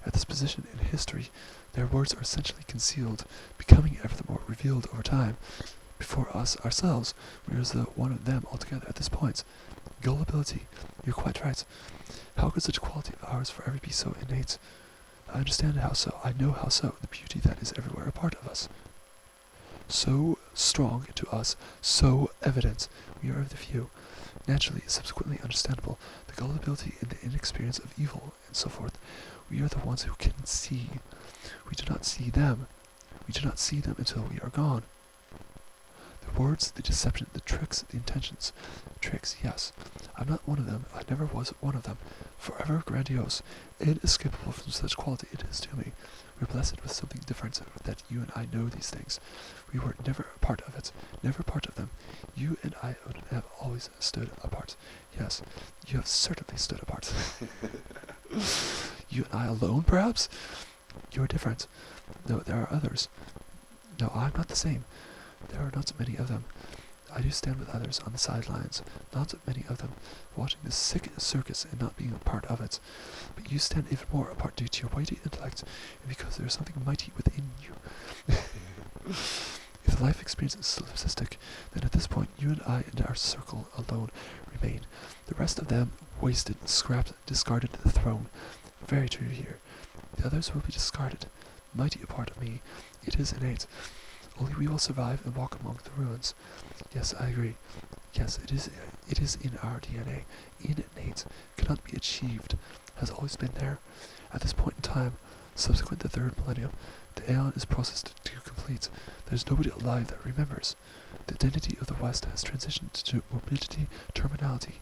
At this position in history, their words are essentially concealed, becoming ever the more revealed over time. Before us ourselves, we are as though one of them altogether at this point. Gullibility. You're quite right. How could such a quality of ours forever be so innate? I understand how so. I know how so. The beauty that is everywhere a part of us. So strong to us, so evident. We are of the few. Naturally, subsequently understandable. The gullibility and the inexperience of evil, and so forth. We are the ones who can see. We do not see them. We do not see them until we are gone. The words, the deception, the tricks, the intentions. Tricks, yes. I'm not one of them. I never was one of them. Forever grandiose, inescapable from such quality it is to me. We're blessed with something different, that you and I know these things. We were never a part of it, never part of them. You and I, Odin, have always stood apart. Yes, you have certainly stood apart. You and I alone, perhaps? You are different. No, there are others. No, I'm not the same. There are not many of them. I do stand with others on the sidelines, not many of them, watching this sick circus and not being a part of it. But you stand even more apart due to your weighty intellect, and because there is something mighty within you. If the life experience is solipsistic, then at this point you and I and our circle alone remain. The rest of them wasted, scrapped, discarded the throne. Very true here. The others will be discarded. Mighty a part of me, it is innate. Only we will survive and walk among the ruins. Yes, I agree. Yes, it is in our DNA. Innate, cannot be achieved, has always been there. At this point in time, subsequent to the third millennium, the Aeon is processed to complete. There's nobody alive that remembers. The identity of the West has transitioned to morbidity, terminality.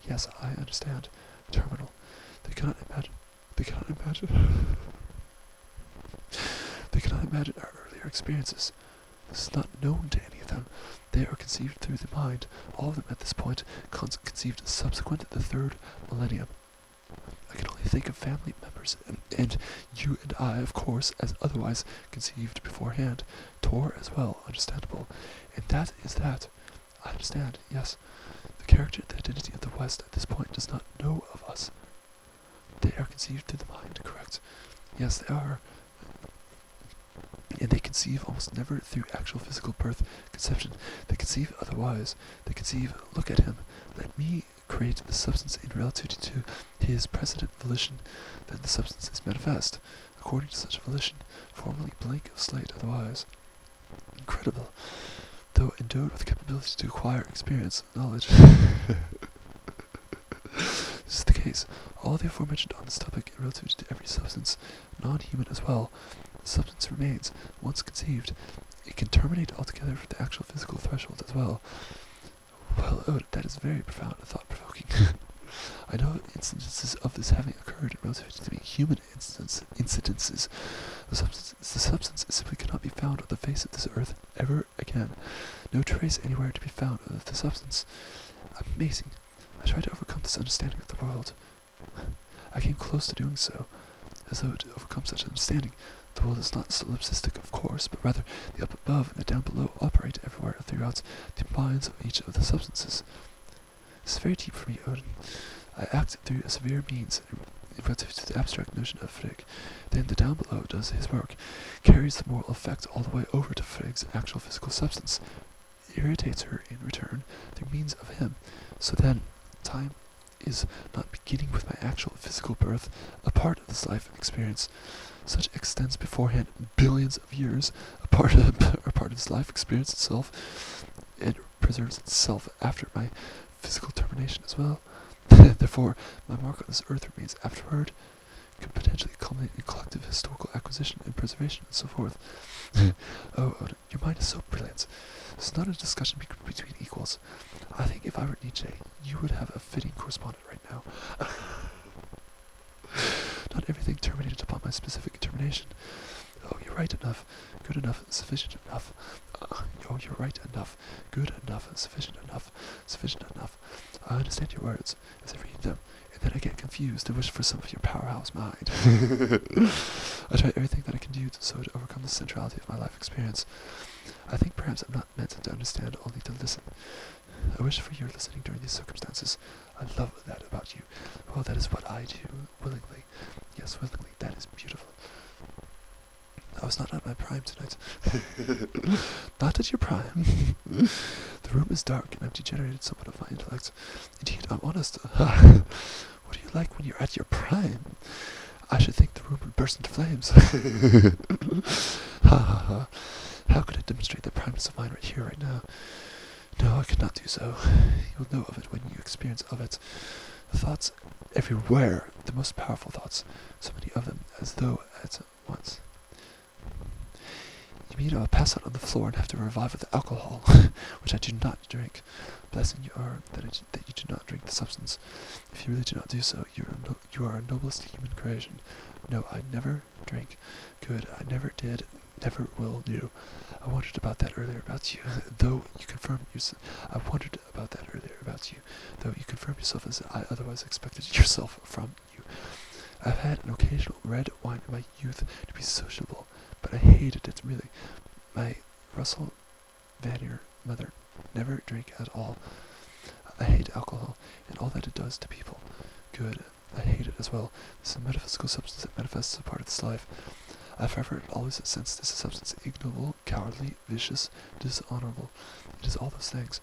Yes, I understand. Terminal. They cannot imagine. They cannot imagine our earlier experiences. This is not known to any of them. They are conceived through the mind, all of them at this point conceived subsequent to the third millennium. I can only think of family members, and you and I, of course, as otherwise conceived beforehand. Tor as well, understandable. And that is that. I understand, yes. The character and the identity of the West at this point does not know of us. They are conceived through the mind, correct? Yes, they are. And they conceive almost never through actual physical birth, conception. They conceive otherwise. They conceive, look at him, let me create the substance in relativity to his precedent volition, then the substance is manifest, according to such a volition, formerly blank of slate otherwise. Incredible, though endowed with the capability to acquire experience, knowledge. This is the case. All the aforementioned on this topic in relativity to every substance, non-human as well, the substance remains, once conceived. It can terminate altogether from the actual physical threshold as well. Well, oh, that is very profound and thought-provoking. I know instances of this having occurred in relativity to being human incidences. The substance simply cannot be found on the face of this earth ever again. No trace anywhere to be found of the substance. Amazing. I tried to overcome this understanding of the world. I came close to doing so, as though to overcome such understanding. The world is not solipsistic, of course, but rather the up above and the down below operate everywhere throughout the minds of each of the substances. This is very deep for me, Odin. I act through a severe means relative to the abstract notion of Frigg. Then the down below does his work, carries the moral effect all the way over to Frigg's actual physical substance, irritates her in return through means of him. So then, time is not beginning with my actual physical birth, a part of this life experience. Such extends beforehand billions of years, a part of this life experience itself, and preserves itself after my physical termination as well. Therefore, my mark on this earth remains afterward, could potentially culminate in collective historical acquisition and preservation and so forth. Oh, Odin, your mind is so brilliant. This is not a discussion between equals. I think if I were Nietzsche, you would have a fitting correspondent right now. Not everything terminated upon my specific determination. Oh, you're right enough, good enough, sufficient enough. Oh, you're right enough, good enough, sufficient enough. I understand your words as I read them, and then I get confused and wish for some of your powerhouse mind. I try everything that I can do to overcome the centrality of my life experience. I think perhaps I'm not meant to understand, only to listen. I wish for your listening during these circumstances. I love that about you. Well, that is what I do, willingly. Yes, willingly. That is beautiful. I was not at my prime tonight. Not at your prime. The room is dark, and I've degenerated somewhat of my intellect. Indeed, I'm honest. What do you like when you're at your prime? I should think the room would burst into flames. Ha ha ha. How could I demonstrate the primeness of mine right here, right now? No, I could not do so. You will know of it when you experience of it. The thoughts everywhere, the most powerful thoughts, so many of them, as though at once. You mean I will pass out on the floor and have to revive with alcohol, which I do not drink. Blessing you are that you do not drink the substance. If you really do not do so, you are a noblest human creation. No, I never drink. Good, I never did, never will do. I wondered about that earlier about you, though you confirmed yourself. I wondered about that earlier about you, though you confirmed yourself as I otherwise expected yourself from you. I've had an occasional red wine in my youth to be sociable, but I hated it really. My Russell Vanier mother never drank at all. I hate alcohol and all that it does to people. Good. I hate it as well. This is a metaphysical substance that manifests as a part of this life. I've ever always sensed this substance ignoble, cowardly, vicious, dishonorable. It is all those things,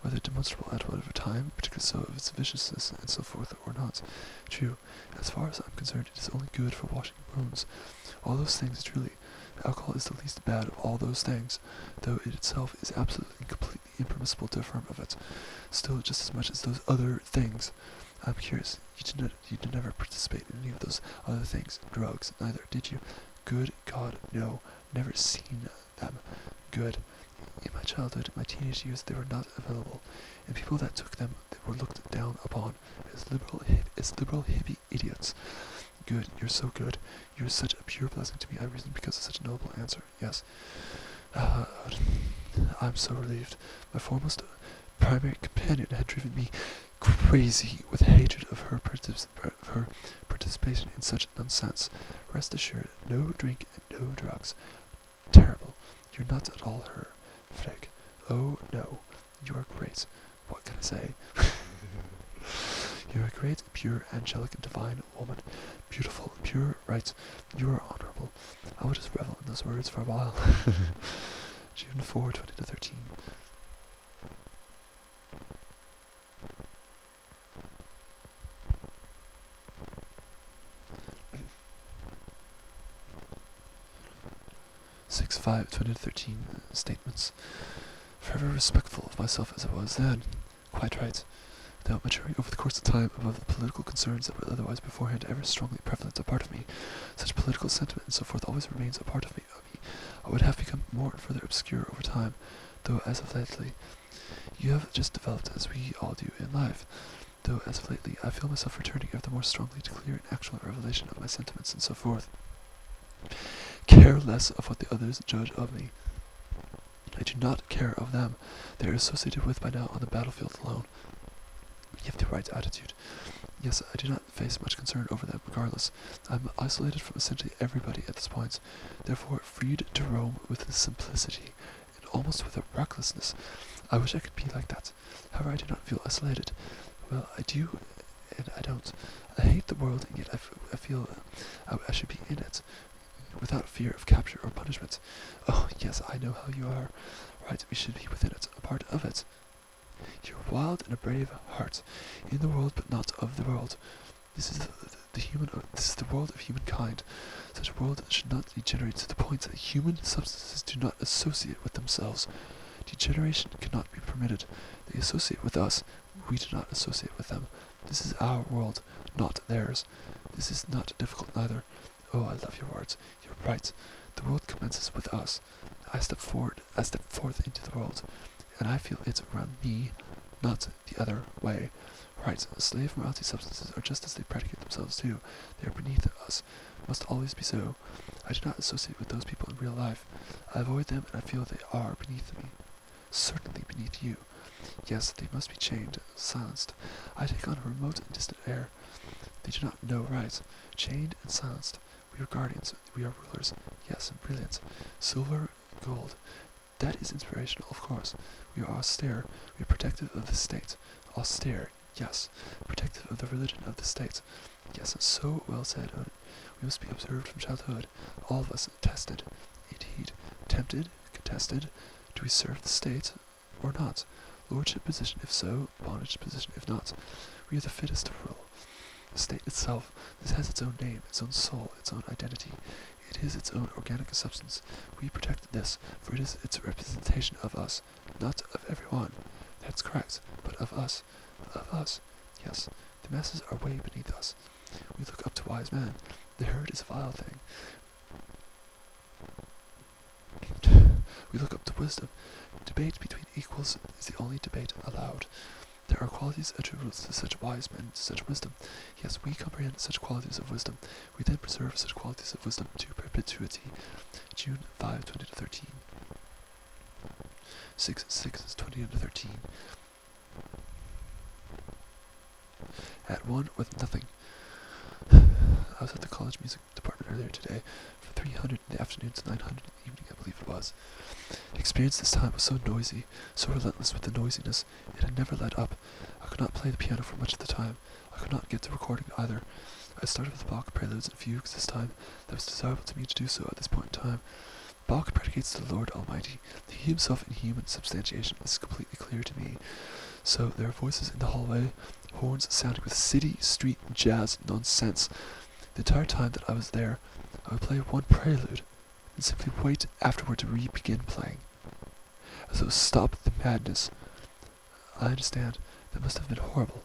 whether demonstrable at whatever time, particularly so of its viciousness and so forth, or not. True. As far as I'm concerned, it is only good for washing bones. All those things, truly. Alcohol is the least bad of all those things, though it itself is absolutely and completely impermissible to affirm of it. Still, just as much as those other things. I'm curious, you did never participate in any of those other things, drugs, neither, did you? Good God, no, never seen them. Good. In my childhood, my teenage years, they were not available, and people that took them, they were looked down upon as liberal hippie idiots. Good, you're so good. You're such a pure blessing to me, I reason, because of such a noble answer. Yes. I'm so relieved. My foremost primary companion had driven me crazy with hatred of her participation in such nonsense. Rest assured, no drink and no drugs. Terrible. You're not at all her, Frigg. Oh, no. You are great. What can I say? You are a great, pure, angelic, and divine woman. Beautiful, pure, right. You are honorable. I will just revel in those words for a while. June 4, 2013. Six 5/2013 statements. Forever respectful of myself as I was then. Quite right. Though maturing over the course of time above the political concerns that were otherwise beforehand ever strongly prevalent a part of me, such political sentiment and so forth always remains a part of me. I would have become more and further obscure over time, though as of lately, you have just developed as we all do in life. Though as of lately, I feel myself returning ever the more strongly to clear and actual revelation of my sentiments and so forth. Care less of what the others judge of me. I do not care of them. They are associated with by now on the battlefield alone. You have the right attitude. Yes, I do not face much concern over them, regardless. I am isolated from essentially everybody at this point, therefore freed to roam with a simplicity, and almost with a recklessness. I wish I could be like that. However, I do not feel isolated. Well, I do, and I don't. I hate the world, and yet I feel I should be in it, without fear of capture or punishment. Oh, yes, I know how you are. Right, we should be within it, a part of it. You're wild and a brave heart, in the world but not of the world. This is this is the world of humankind. Such a world should not degenerate to the point that human substances do not associate with themselves. Degeneration cannot be permitted. They associate with us, we do not associate with them. This is our world, not theirs. This is not difficult neither. Oh, I love your words. You're right. The world commences with us. I step forth into the world, and I feel it around me, not the other way. Right, slave morality substances are just as they predicate themselves too. They are beneath us, must always be so. I do not associate with those people in real life. I avoid them, and I feel they are beneath me. Certainly beneath you. Yes, they must be chained, silenced. I take on a remote and distant air. They do not know right. Chained and silenced. We are guardians, we are rulers. Yes, and brilliant. Silver, gold. That is inspirational, of course. We are austere. We are protective of the state. Austere, yes. Protective of the religion of the state. Yes, so well said, Odin. We must be observed from childhood. All of us tested. Indeed. Tempted, contested. Do we serve the state or not? Lordship position if so, bondage position if not. We are the fittest to rule. The state itself, this has its own name, its own soul, its own identity. It is its own organic substance. We protect this, for it is its representation of us, not of everyone. That's correct, but of us. Of us. Yes, the masses are way beneath us. We look up to wise men. The herd is a vile thing. We look up to wisdom. Debate between equals is the only debate allowed. There are qualities attributable to such wise men, to such wisdom. Yes, we comprehend such qualities of wisdom. We then preserve such qualities of wisdom to perpetuity. June 5, 2013. 6, 2013. At one with nothing. I was at the college music department earlier today, from 300 in the afternoon to 900 in the evening, I believe it was. The experience this time was so noisy, so relentless with the noisiness, it had never let up. I could not play the piano for much of the time. I could not get to recording either. I started with Bach preludes and fugues this time. That was desirable to me to do so at this point in time. Bach predicates the Lord Almighty. He himself in human substantiation is completely clear to me. So there are voices in the hallway, horns sounding with city, street, jazz nonsense. The entire time that I was there, I would play one prelude, and simply wait afterward to begin playing. As though stop the madness. I understand, that must have been horrible.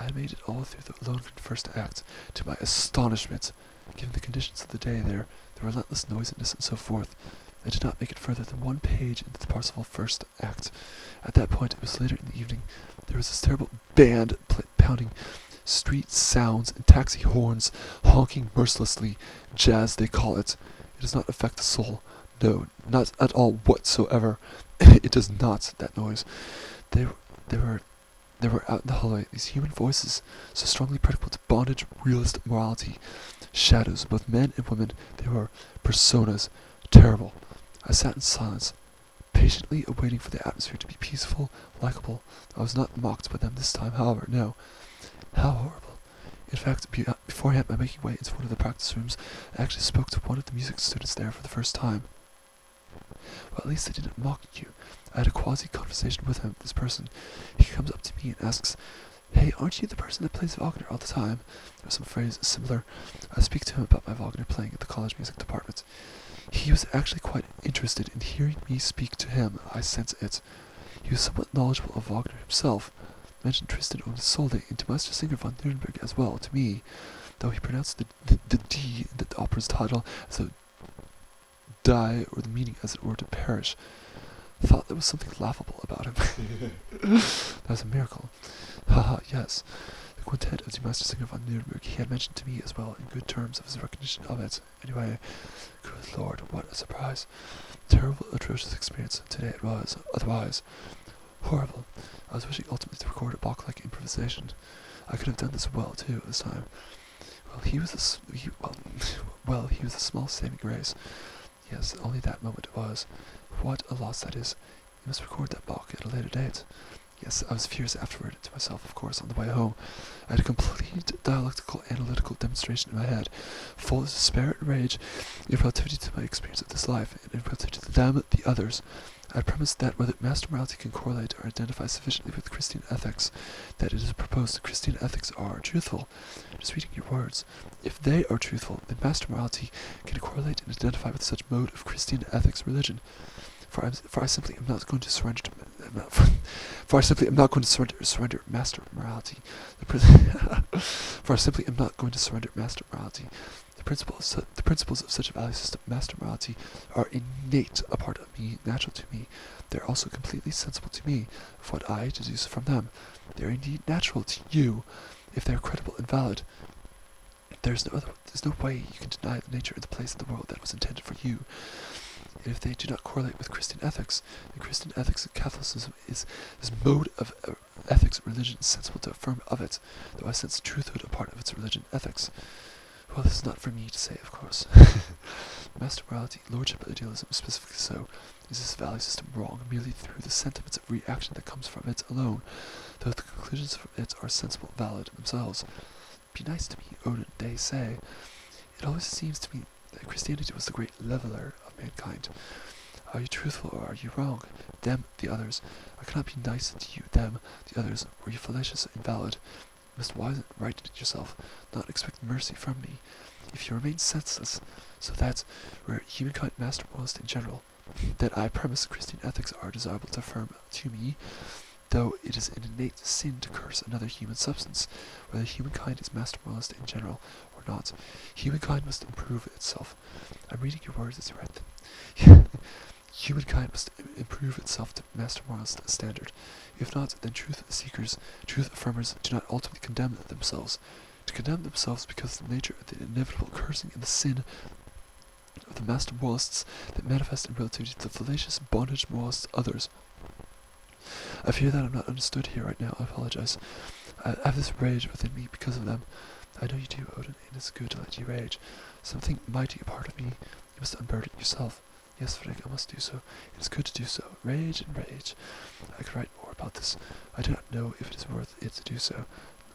I had made it all through the lone first act, to my astonishment, given the conditions of the day there, the relentless noisiness and so forth. I did not make it further than one page into the Parsifal first act. At that point, it was later in the evening. There was this terrible band pounding street sounds and taxi horns, honking mercilessly, jazz they call it. It does not affect the soul. No, not at all whatsoever. It does not, that noise. They were out in the hallway, these human voices, so strongly predicable to bondage, realist morality. Shadows, both men and women, they were personas. Terrible. I sat in silence, patiently awaiting for the atmosphere to be peaceful, likable. I was not mocked by them this time, however, no. How horrible. In fact, beforehand, by making way into one of the practice rooms, I actually spoke to one of the music students there for the first time. Well, at least they didn't mock you. I had a quasi-conversation with him, this person. He comes up to me and asks, "Hey, aren't you the person that plays Wagner all the time?" There was some phrase similar. I speak to him about my Wagner playing at the college music department. He was actually quite interested in hearing me speak to him, I sense it. He was somewhat knowledgeable of Wagner himself, mentioned Tristan und Isolde and Meistersinger von Nuremberg as well, to me, though he pronounced the D in the opera's title as a die, or the meaning as it were to perish. Thought there was something laughable about him. That was a miracle. Haha, yes. The quintet of Die Meistersinger von Nuremberg he had mentioned to me as well in good terms of his recognition of it. Anyway, good lord, what a surprise. Terrible, atrocious experience today it was. Otherwise, horrible. I was wishing ultimately to record a Bach-like improvisation. I could have done this well too this time. Well, he was a small saving grace. Yes, only that moment it was. What a loss that is. You must record that Bach at a later date. Yes, I was furious afterward, to myself, of course, on the way home. I had a complete dialectical, analytical demonstration in my head, full of despair and rage, in relativity to my experience of this life, and in relativity to them, the others. I had premised that whether master morality can correlate or identify sufficiently with Christian ethics, that it is proposed that Christian ethics are truthful. Just reading your words. If they are truthful, then master morality can correlate and identify with such mode of Christian ethics religion. For I simply am not going to surrender surrender master morality. For I simply am not going to surrender master morality. The principles of such a value system, master morality, are innate, a part of me, natural to me. They are also completely sensible to me of what I deduce from them. They are indeed natural to you, if they are credible and valid. There's no way you can deny the nature of the place in the world that was intended for you. And if they do not correlate with Christian ethics, then Christian ethics and Catholicism is this mode of ethics religion is sensible to affirm of it, though I sense truthhood a part of its religion ethics. Well, this is not for me to say, of course. Master morality, lordship idealism, specifically so, is this value system wrong merely through the sentiments of reaction that comes from it alone, though the conclusions from it are sensible and valid in themselves. Be nice to me, Odin, they say. It always seems to me that Christianity was the great leveler of mankind. Are you truthful or are you wrong? Them, the others. I cannot be nice to you, them, the others. Were you fallacious and invalid? You must wise and right yourself, not expect mercy from me. If you remain senseless, so that we're humankind master moralist in general, that I premise Christian ethics are desirable to affirm to me, though it is an innate sin to curse another human substance, whether humankind is master moralist in general or not. Humankind must improve itself. I'm reading your words as you write them. Humankind must improve itself to Master Moral's standard. If not, then truth seekers, truth affirmers do not ultimately condemn themselves. To condemn themselves because of the nature of the inevitable cursing and the sin of the Master Moralists that manifest in relativity to the fallacious bondage moralists others. I fear that I'm not understood here right now. I apologize. I have this rage within me because of them. I know you do, Odin, and it's good to let you rage. Something mighty a part of me. You must unburden yourself. Yes, Frigg, I must do so. It is good to do so. Rage and rage. I could write more about this. I do not know if it is worth it to do so.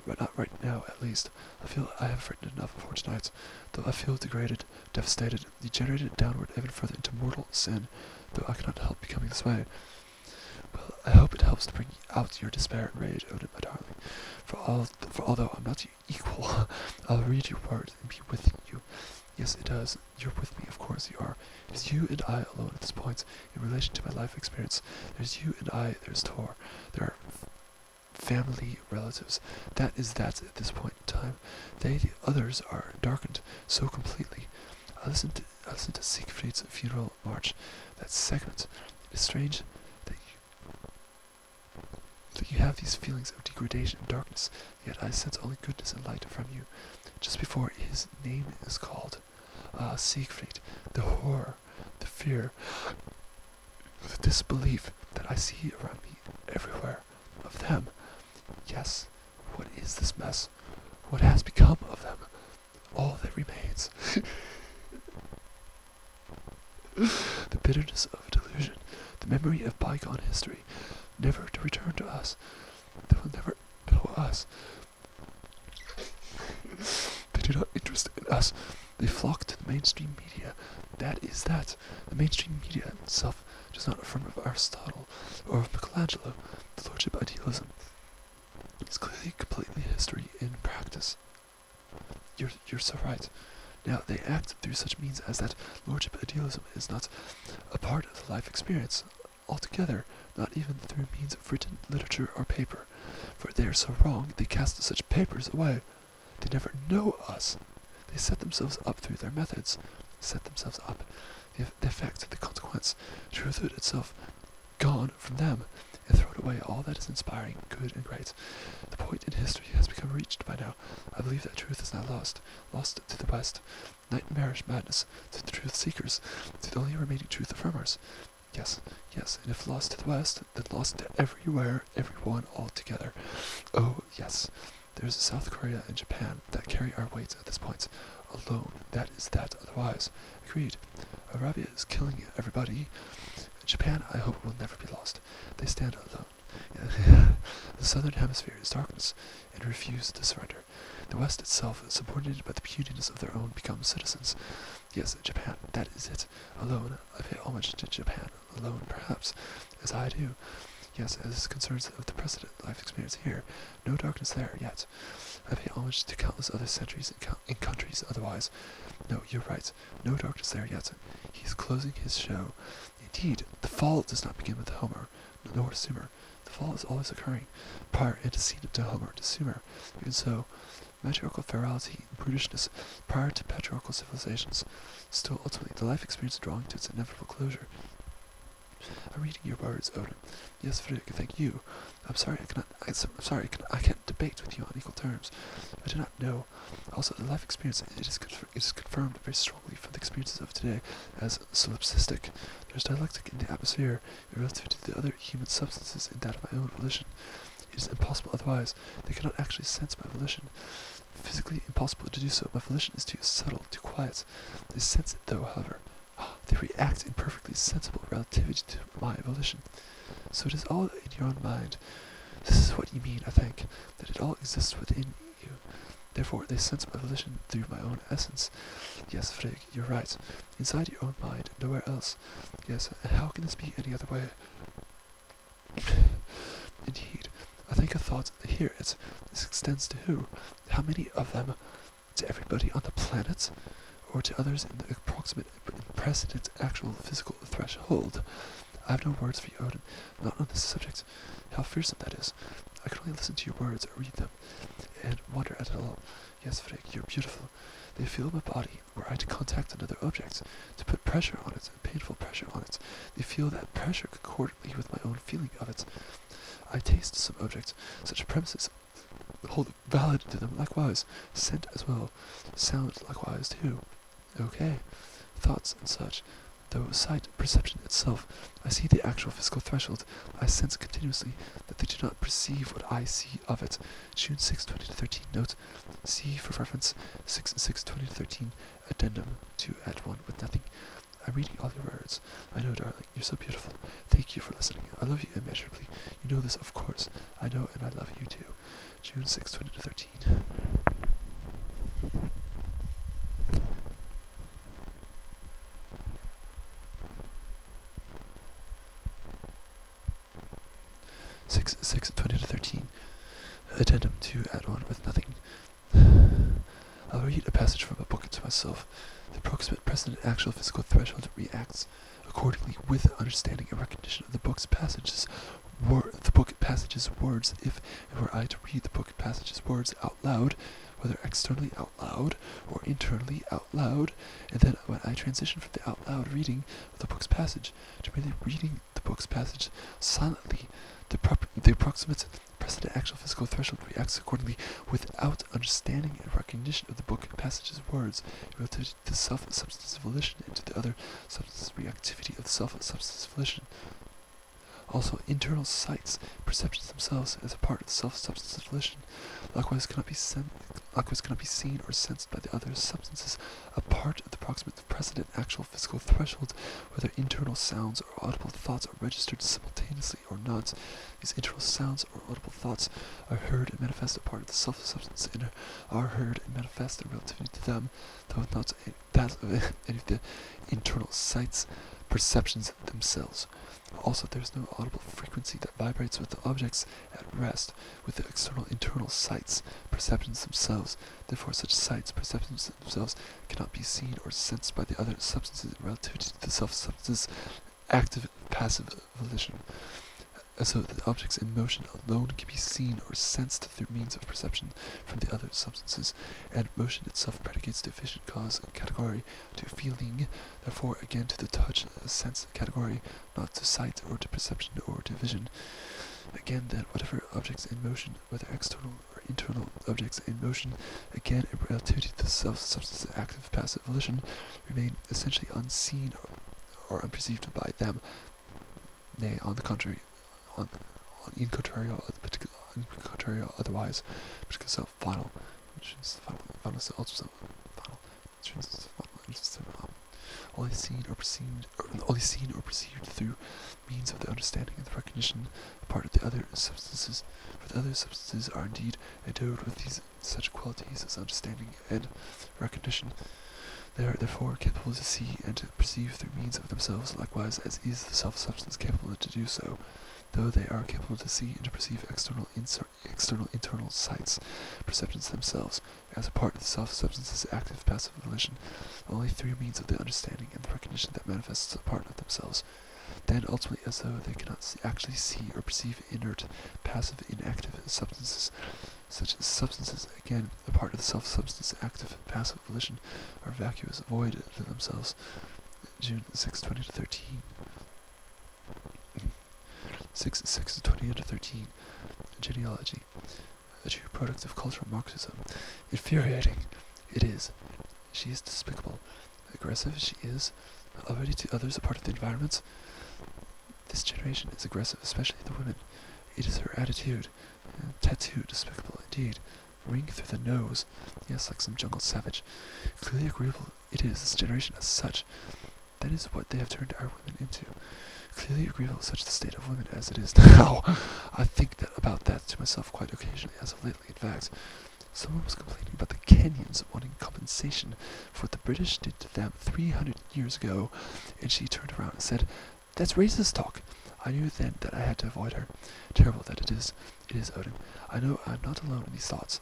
But not right now, at least. I feel I have written enough for tonight. Though I feel degraded, devastated, degenerated downward even further into mortal sin, though I cannot help becoming this way. Well, I hope it helps to bring out your despair and rage, Odin, my darling. For although I'm not your equal, I'll read your words and be with you. Yes, it does. You're with me, of course you are. It is you and I alone at this point, in relation to my life experience. There's you and I, there's Tor. There are family relatives. That is that at this point in time. They, the others, are darkened so completely. I listened to Siegfried's funeral march. That segment. It is strange that you have these feelings of degradation and darkness, yet I sense only goodness and light from you. Just before his name is called, Siegfried, the horror, the fear, the disbelief that I see around me everywhere, of them. Yes, what is this mess? What has become of them? All that remains. The bitterness of delusion, the memory of bygone history, never to return to us. They will never know us. They do not interest in us. They flock to the mainstream media. That is that. The mainstream media itself does not affirm of Aristotle or of Michelangelo. The lordship idealism is clearly completely history in practice. You're so right. Now, they act through such means as that lordship idealism is not a part of the life experience altogether, not even through means of written literature or paper. For they are so wrong, they cast such papers away. They never know us. They set themselves up through their methods. Set themselves up. The effect, the consequence, truthhood itself, gone from them, and thrown away all that is inspiring, good, and great. The point in history has become reached by now. I believe that truth is now lost to the West. Nightmarish madness, to the truth seekers, to the only remaining truth affirmers. Yes, and if lost to the West, then lost to everywhere, everyone, altogether. Oh, yes, there's South Korea and Japan that carry our weight at this point. Alone, that is that, otherwise. Agreed. Arabia is killing everybody. Japan, I hope, will never be lost. They stand alone. The southern hemisphere is darkness, and refuse to surrender. The West itself, subordinated by the puniness of their own, becomes citizens. Yes, Japan, that is it. Alone, I pay homage to Japan. Alone, perhaps, as I do. Yes, as concerns of the precedent life experience here, no darkness there yet. I pay homage to countless other centuries in countries otherwise. No, you're right, no darkness there yet. He's closing his show. Indeed, the fall does not begin with Homer, nor Sumer. The fall is always occurring, prior antecedent to Homer, to Sumer. Even so, matriarchal ferality and brutishness prior to patriarchal civilizations. Still, ultimately, the life experience drawing to its inevitable closure. I'm reading your words, Odin. Yes, Frigg, thank you. I'm sorry I can't debate with you on equal terms. I do not know. Also, the life experience, it is confirmed very strongly from the experiences of today as solipsistic. There's dialectic in the atmosphere relative to the other human substances in that of my own volition. It is impossible otherwise. They cannot actually sense my volition. Physically impossible to do so. My volition is too subtle, too quiet. They sense it, though, however. They react in perfectly sensible relativity to my volition. So it is all in your own mind. This is what you mean, I think, that it all exists within you. Therefore, they sense my volition through my own essence. Yes, Frigg, you're right. Inside your own mind, nowhere else. Yes, and how can this be any other way? Indeed, I think a thought here it. This extends to who? How many of them? To everybody on the planet? Or to others in the approximate precedent actual physical threshold? I have no words for you, Odin, not on this subject. How fearsome that is. I can only listen to your words or read them, and wonder at it all. Yes, Frigg, you're beautiful. They feel my body, were I to contact another object, to put pressure on it, painful pressure on it. They feel that pressure concordantly with my own feeling of it. I taste some objects, such premises hold valid to them likewise, scent as well, sound likewise too. Okay, thoughts and such. Though sight, perception itself, I see the actual physical threshold, I sense continuously that they do not perceive what I see of it. June 6, 2013, note, see for reference 6/6/2013, addendum 2 at 1 with nothing. I'm reading all your words. I know, darling, you're so beautiful. Thank you for listening. I love you immeasurably. You know this, of course. I know, and I love you too. June 6, 2013. 6/6/2013. Addendum 2 at 1 with nothing. I'll read a passage from a book to myself. The approximate precedent actual physical threshold reacts accordingly with understanding and recognition of the book passages words. If it were I to read the book passages words out loud, whether externally out loud or internally out loud, and then when I transition from the out loud reading of the book's passage to merely reading the book's passage silently, the approximate precedent actual physical threshold reacts accordingly without understanding and recognition of the book passage's words relative to the self-substance volition and to the other substance reactivity of the self-substance volition. Also, internal sights, perceptions themselves as a part of the self-substance volition, likewise cannot be seen or sensed by the other substances, a part of the approximate precedent actual physical threshold, whether internal sounds or audible thoughts are registered simultaneously or not. These internal sounds or audible thoughts are heard and manifest a part of the self-substance and are heard and manifest in relativity to them, though not that of any of the internal sights, perceptions themselves. Also, there is no audible frequency that vibrates with the objects at rest with the external internal sights, perceptions themselves. Therefore, such sights, perceptions themselves cannot be seen or sensed by the other substances in relativity to the self-substance's active and passive volition. So the objects in motion alone can be seen or sensed through means of perception from the other substances, and motion itself predicates the efficient cause category to feeling, therefore again to the touch sense category, not to sight or to perception or to vision. Again then, whatever objects in motion, whether external or internal objects in motion, again in relativity to the self-substance's active passive volition, remain essentially unseen or unperceived by them. Nay, on the contrary, in contrario otherwise, because the final only seen or perceived through means of the understanding and the recognition part of the other substances. For the other substances are indeed endowed with these such qualities as understanding and recognition. They are therefore capable to see and to perceive through means of themselves, likewise as is the self-substance capable to do so. Though they are capable to see and to perceive external internal sights, perceptions themselves, as a part of the self-substance's active passive volition, only through means of the understanding and the recognition that manifests a part of themselves. Then ultimately, as though they cannot actually see or perceive inert, passive, inactive substances, such substances, again, a part of the self-substance active passive volition, are vacuous, void to themselves. June 6, 2013. 6/6/2013. Genealogy. A true product of cultural Marxism. Infuriating. It is. She is despicable. Aggressive she is. Already to others a part of the environment. This generation is aggressive, especially the women. It is her attitude. Tattoo, despicable indeed. Ring through the nose. Yes, like some jungle savage. Clearly agreeable it is, this generation as such. That is what they have turned our women into. Clearly agreeable such the state of women as it is now. I think about that to myself quite occasionally, as of lately, in fact. Someone was complaining about the Kenyans wanting compensation for what the British did to them 300 years ago, and she turned around and said, "That's racist talk." I knew then that I had to avoid her. Terrible that it is, Odin. I know I am not alone in these thoughts.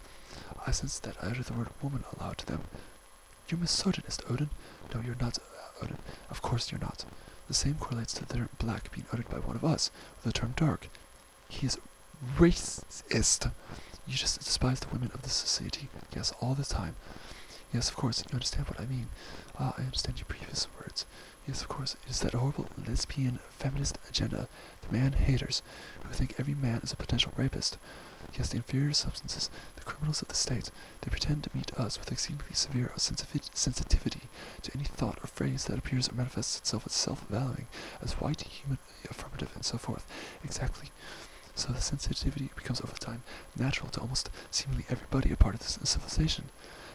I sense that I utter the word woman aloud to them. You're misogynist, Odin. No, you're not, Odin. Of course you're not. The same correlates to the term black being uttered by one of us, or the term dark. He is racist. You just despise the women of this society. Yes, all the time. Yes, of course, you understand what I mean. Ah, I understand your previous words. Yes, of course, it is that horrible lesbian feminist agenda, the man-haters, who think every man is a potential rapist. Yes, the inferior substances, the criminals of the state, they pretend to meet us with exceedingly severe sensitivity to any thought or phrase that appears or manifests itself as self-valuing, as white, human, affirmative, and so forth. Exactly. So the sensitivity becomes over time natural to almost seemingly everybody a part of this civilization.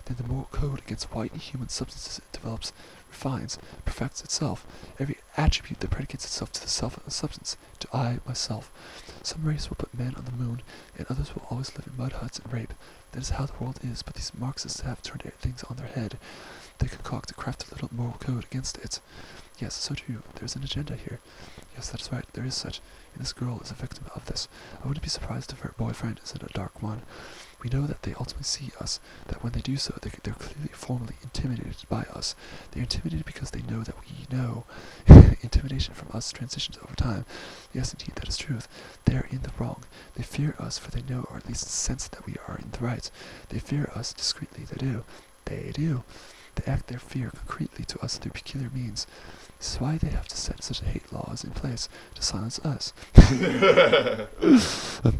Then the moral code against white human substances develops, refines, perfects itself, every attribute that predicates itself to the self and the substance, to I, myself. Some race will put men on the moon, and others will always live in mud huts and rape. That is how the world is, but these Marxists have turned things on their head. They concoct a crafty little moral code against it. Yes, so true, there's an agenda here. Yes, that is right, there is such, and this girl is a victim of this. I wouldn't be surprised if her boyfriend isn't a dark one. We know that they ultimately see us, that when they do so, they're clearly formally intimidated by us. They're intimidated because they know that we know. Intimidation from us transitions over time. Yes, indeed, that is truth. They are in the wrong. They fear us, for they know, or at least sense that we are in the right. They fear us discreetly, they do. They do. They act their fear concretely to us through peculiar means. This is why they have to set such hate laws in place to silence us. They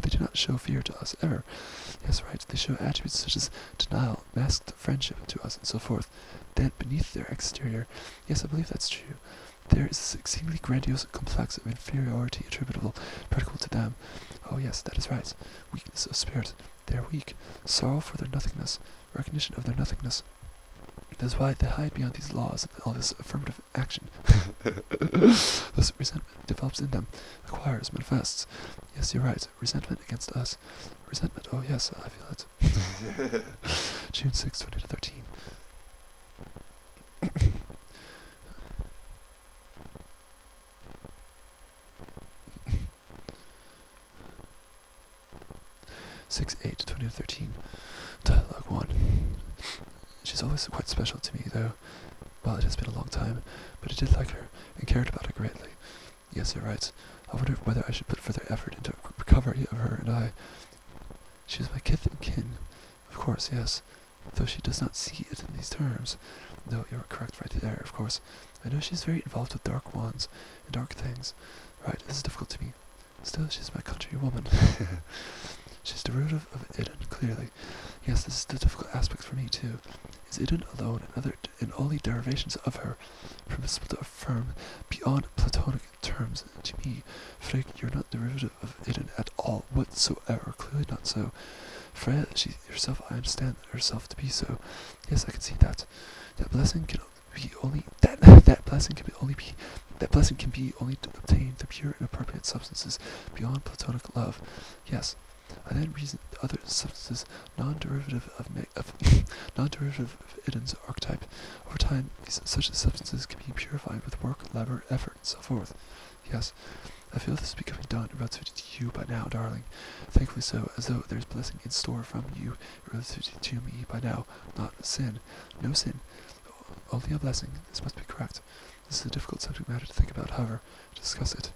do not show fear to us, ever. Yes, right, they show attributes such as denial, masked friendship to us, and so forth. Then, beneath their exterior, yes, I believe that's true, there is this exceedingly grandiose complex of inferiority attributable, practical to them. Oh yes, that is right. Weakness of spirit. They are weak. Sorrow for their nothingness. Recognition of their nothingness. That is why they hide behind these laws and all this affirmative action. Thus resentment develops in them, acquires, manifests. Yes, you're right. Resentment against us. Resentment, oh yes, I feel it. June 6, 2013. 6/8/2013. Dialogue 1. She's always quite special to me, though. Well, it has been a long time, but I did like her, and cared about her greatly. Yes, you're right. I wonder whether I should put further effort into recovery of her and I. She is my kith and kin. Of course, yes. Though she does not see it in these terms. No, you're correct right there, of course. I know she's very involved with dark wands and dark things. Right, this is difficult to me. Still, she's my countrywoman. She's derivative of Eden, clearly. Yes, this is the difficult aspect for me, too. Is Eden alone and all the derivations of her permissible to affirm beyond Platonic terms to me? Frigg, you're not derivative of Eden at all whatsoever, clearly not so. Freya, she herself, I understand herself to be so. Yes, I can see that. That blessing can be only that blessing can be only obtained through pure and appropriate substances beyond Platonic love. Yes. I then reason other substances non-derivative of Eden's archetype. Over time, such substances can be purified with work, labor, effort, and so forth. Yes, I feel this is becoming done relative to you by now, darling. Thankfully so, as though there's blessing in store from you relative to me by now. Not sin. No sin. Only a blessing. This must be correct. This is a difficult subject matter to think about, however, to discuss it.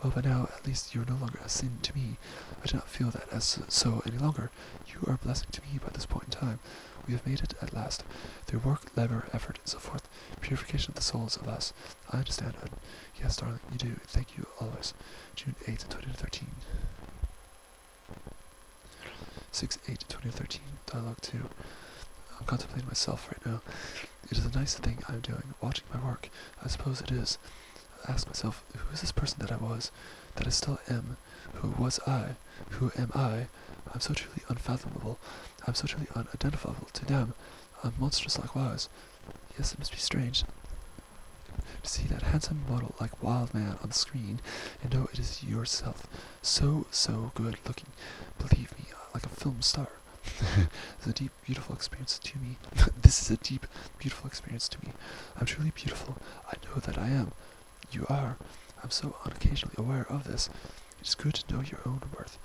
Well, by now, at least, you are no longer a sin to me. I do not feel that as so any longer. You are a blessing to me by this point in time. We have made it at last. Through work, labor, effort, and so forth. Purification of the souls of us. I understand, Ed. Yes, darling, you do. Thank you always. June 8, 2013. 6/8/2013. Dialogue 2. I'm contemplating myself right now. It is a nice thing I am doing, watching my work. I suppose it is. I ask myself, who is this person that I was, that I still am? Who was I? Who am I? I'm so truly unfathomable. I'm so truly unidentifiable to them. I'm monstrous likewise. Yes, it must be strange to see that handsome model like wild man on the screen and know it is yourself. So good looking. Believe me, like a film star. It's a deep, beautiful experience to me. This is a deep, beautiful experience to me. I'm truly beautiful. I know that I am. You are. I'm so unoccasionally aware of this. It is good to know your own worth.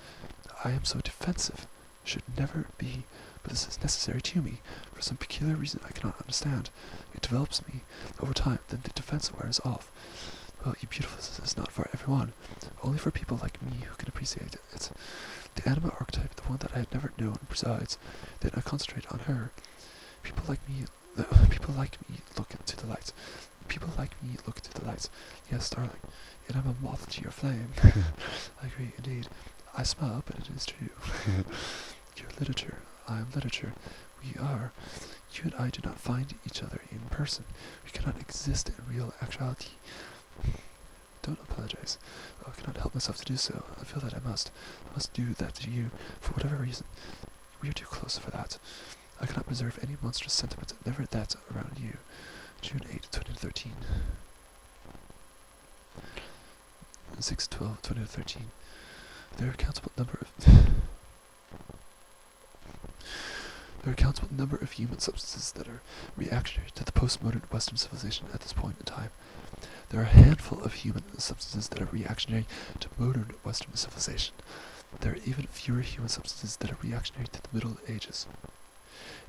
I am so defensive. Should never be. But this is necessary to me, for some peculiar reason I cannot understand. It develops me over time, then the defense wears off. Well, you beautiful is not for everyone. Only for people like me who can appreciate it. The anima archetype, the one that I had never known, presides. Then I concentrate on her. People like me look into the light. People like me look into the light. Yes, darling, and I'm a moth to your flame. I agree, indeed. I smile, but it is true. You're literature. I am literature. We are. You and I do not find each other in person. We cannot exist in real actuality. Don't apologize. I cannot help myself to do so. I feel that I must. I must do that to you, for whatever reason. We are too close for that. I cannot preserve any monstrous sentiment, never that around you. June 8, 2013. 6/12/2013. There are a countable number of human substances that are reactionary to the postmodern Western civilization at this point in time. There are a handful of human substances that are reactionary to modern Western civilization. There are even fewer human substances that are reactionary to the Middle Ages.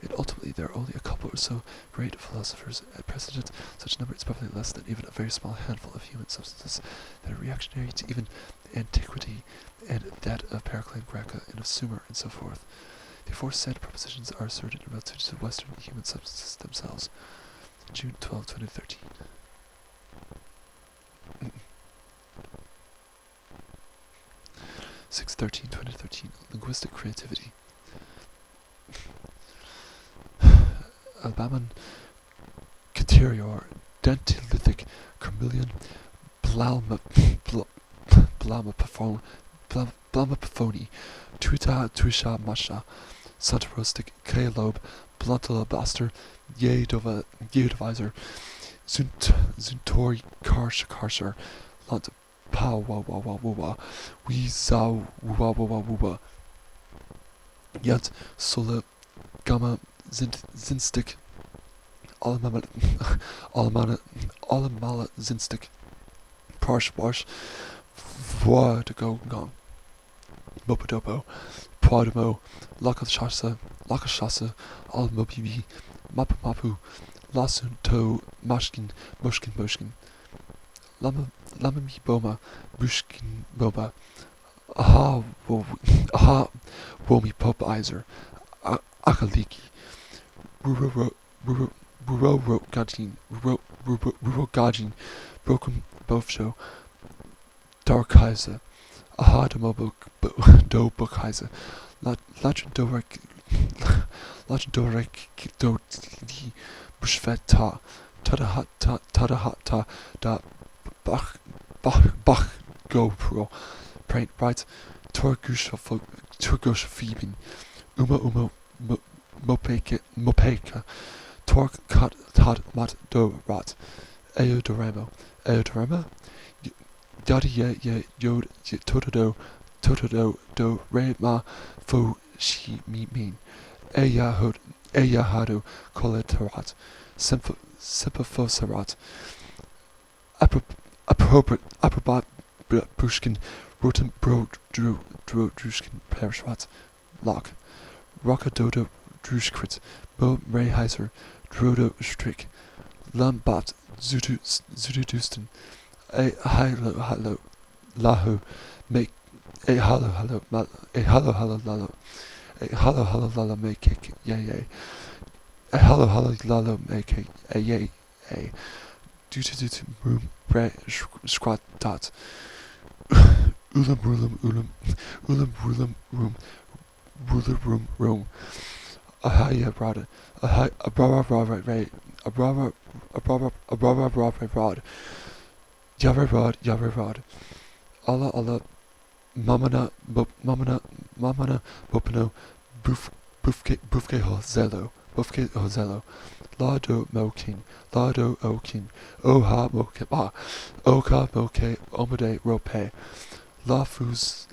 And ultimately, there are only a couple or so great philosophers at present. Such number is probably less than even a very small handful of human substances that are reactionary to even antiquity and that of Pericles, Graeca, and of Sumer, and so forth. The aforesaid propositions are asserted relative to Western human substances themselves. June 12, 2013. 6/13/2013. Linguistic creativity. Albaman, Caterior, Dentylithic, Carmelian, Blamapophony, Tuita, Tuisha, Masha, Santarostic, Kalob, Bluntalabaster, Yedovisor, Zuntori, Karsher, Lant, Pow, Wawa, Weezaw, Wawa, Yet, Sola, Gamma, Zinstik, Alamala Zinstik, Parshwash, Voix de Gong, Mopodopo, Podemo, Lakashasa, Almobibi, Mapu, Lasunto, Moshkin, Lamami Boma, Bushkin Boba, Aha, Womi Popeizer, Akaliki, Ruro Gajin, Broken Bovshow, Darkheise, Aha Demobo Do Bookheise, Lachendorek Do Li Bushvet Tadahata Da Bach GoPro, Praint Bright, Turgush Phoeben, Uma Mopeka, Torque Kat Mat Do Rat, Eodoremo, Yada Yod Totodo Do Re Ma Fo Shi Mi Min, Eyahado Coletarat, Semperfosarat, Approbat Brushkin, Rotem Bro Drushkin Perishrat, Lock, Rockadodo Drushkrit, Bo Reheiser, Drodo Strick, Lambat Zudustin, A Halo Lahu, Make A Halo Lalo, A Halo Lalo make yay, A Halo Lalo make a yay, A due to room bre squat dot, Ulam room, Ahaya brada, a brava ray, a brava rod, Yave rod, Allah, mamana, bopano, bufke hozelo, Lado mo king, Oha moke ba, Oka moke, Omade rope, Lafuz,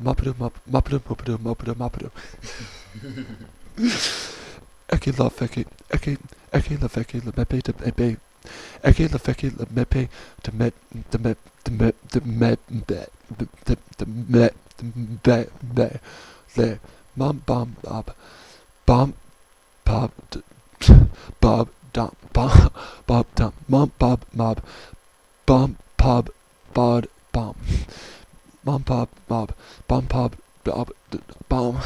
Mapido. Eke la feke le mepe de ebe. Eke la feke le mepe de me le mam bam bob dam Bob, Bob, Dumb, Mom, Bob, Mob, Bomb, Pob, Bod, Bomb, Mom, Bob, Mob, Bomb, Pob, Bob, Bomb,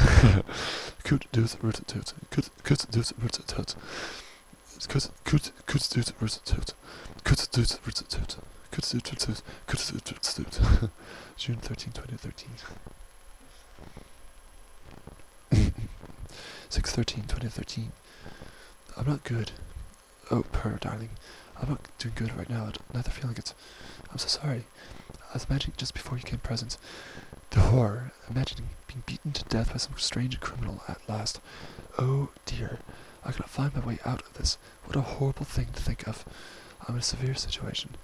Coot, Dooth, Root, Toot, Coot, Dooth, Root, Toot, Coot, Dooth, Root, Toot, Coot, Dooth, Root, Toot, Coot, Dooth, Root, Toot, Coot, Dooth, Root, Toot, June 13, 2013. 6/13/2013. I'm not good. Oh, purr, darling. I'm not doing good right now. Neither feeling it. I'm so sorry. I was imagining just before you came present. The horror. Imagining being beaten to death by some strange criminal at last. Oh dear. I cannot find my way out of this. What a horrible thing to think of. I'm in a severe situation.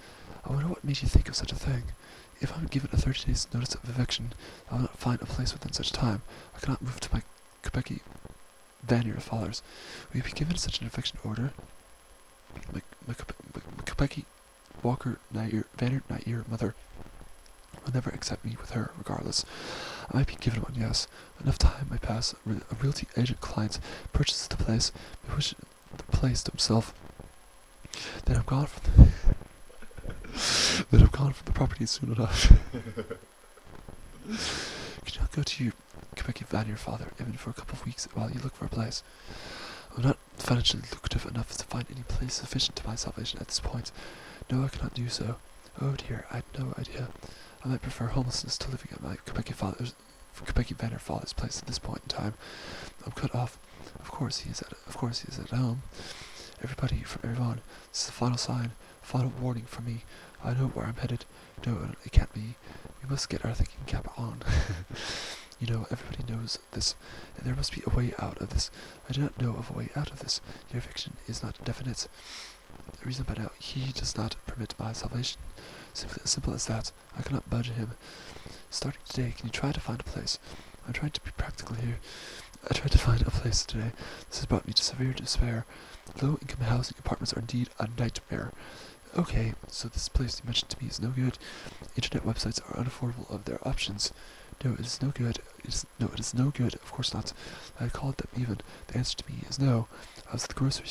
I wonder what made you think of such a thing. If I'm given a 30 days notice of eviction, I will not find a place within such time. I cannot move to my Quebec Vanier fathers. Will you be given such an eviction order? My Quebec Walker Vanier Nair mother will never accept me with her, regardless. I might be given one, yes. Enough time might pass. A realty agent client purchases the place, wishes the place to himself. Then I'm gone from the property soon enough. Can you not go to your Quebec Vanier father, even for a couple of weeks, while you look for a place? I'm not financially lucrative enough to find any place sufficient to my salvation at this point. No, I cannot do so. Oh dear, I had no idea. I might prefer homelessness to living at my Quebec Vanier father's place at this point in time. I'm cut off. Of course he is at home. Everybody from everyone. This is the final sign, final warning from me. I know where I'm headed. No, it can't be. We must get our thinking cap on. You know, everybody knows this, and there must be a way out of this. I do not know of a way out of this. Your eviction is not definite. The reason by now, he does not permit my salvation. Simple as that. I cannot budge him. Starting today, can you try to find a place? I'm trying to be practical here. I tried to find a place today. This has brought me to severe despair. Low-income housing apartments are indeed a nightmare. Okay, so this place you mentioned to me is no good. Internet websites are unaffordable of their options. No, it is no good. It is no good. Of course not. I called them even. The answer to me is no. I was at the grocery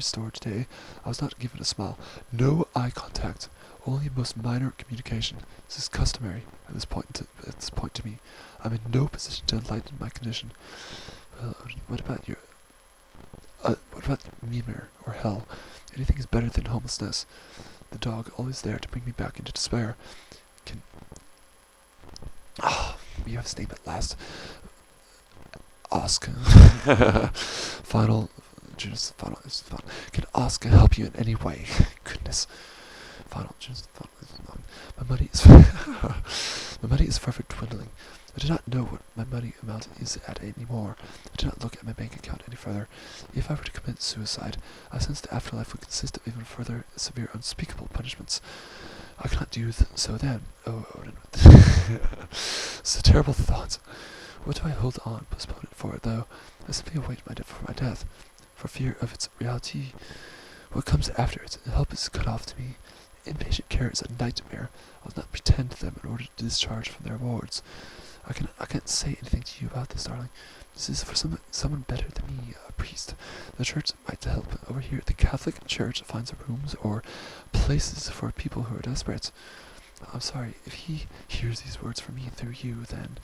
store today. I was not given a smile. No eye contact. Only most minor communication. This is customary at this point to me. I'm in no position to enlighten my condition. Well, what about Mimir or hell? Anything is better than homelessness. The dog, always there to bring me back into despair. We have his name at last. Oscar. Final. Can Oscar help you in any way? Goodness. My money is forever dwindling. I do not know what my money amount is at anymore. I do not look at my bank account any further. If I were to commit suicide, I sense the afterlife would consist of even further severe unspeakable punishments. I cannot do so then. Oh, it's a terrible thought. What do I hold on, postpone it for, though? I simply await for my death, for fear of its reality. What comes after it? Help is cut off to me. Inpatient care is a nightmare. I will not pretend to them in order to discharge from their wards. I can't say anything to you about this, darling. This is for someone better than me, a priest. The church might help. Over here, the Catholic Church finds rooms or places for people who are desperate. I'm sorry, if he hears these words from me through you, then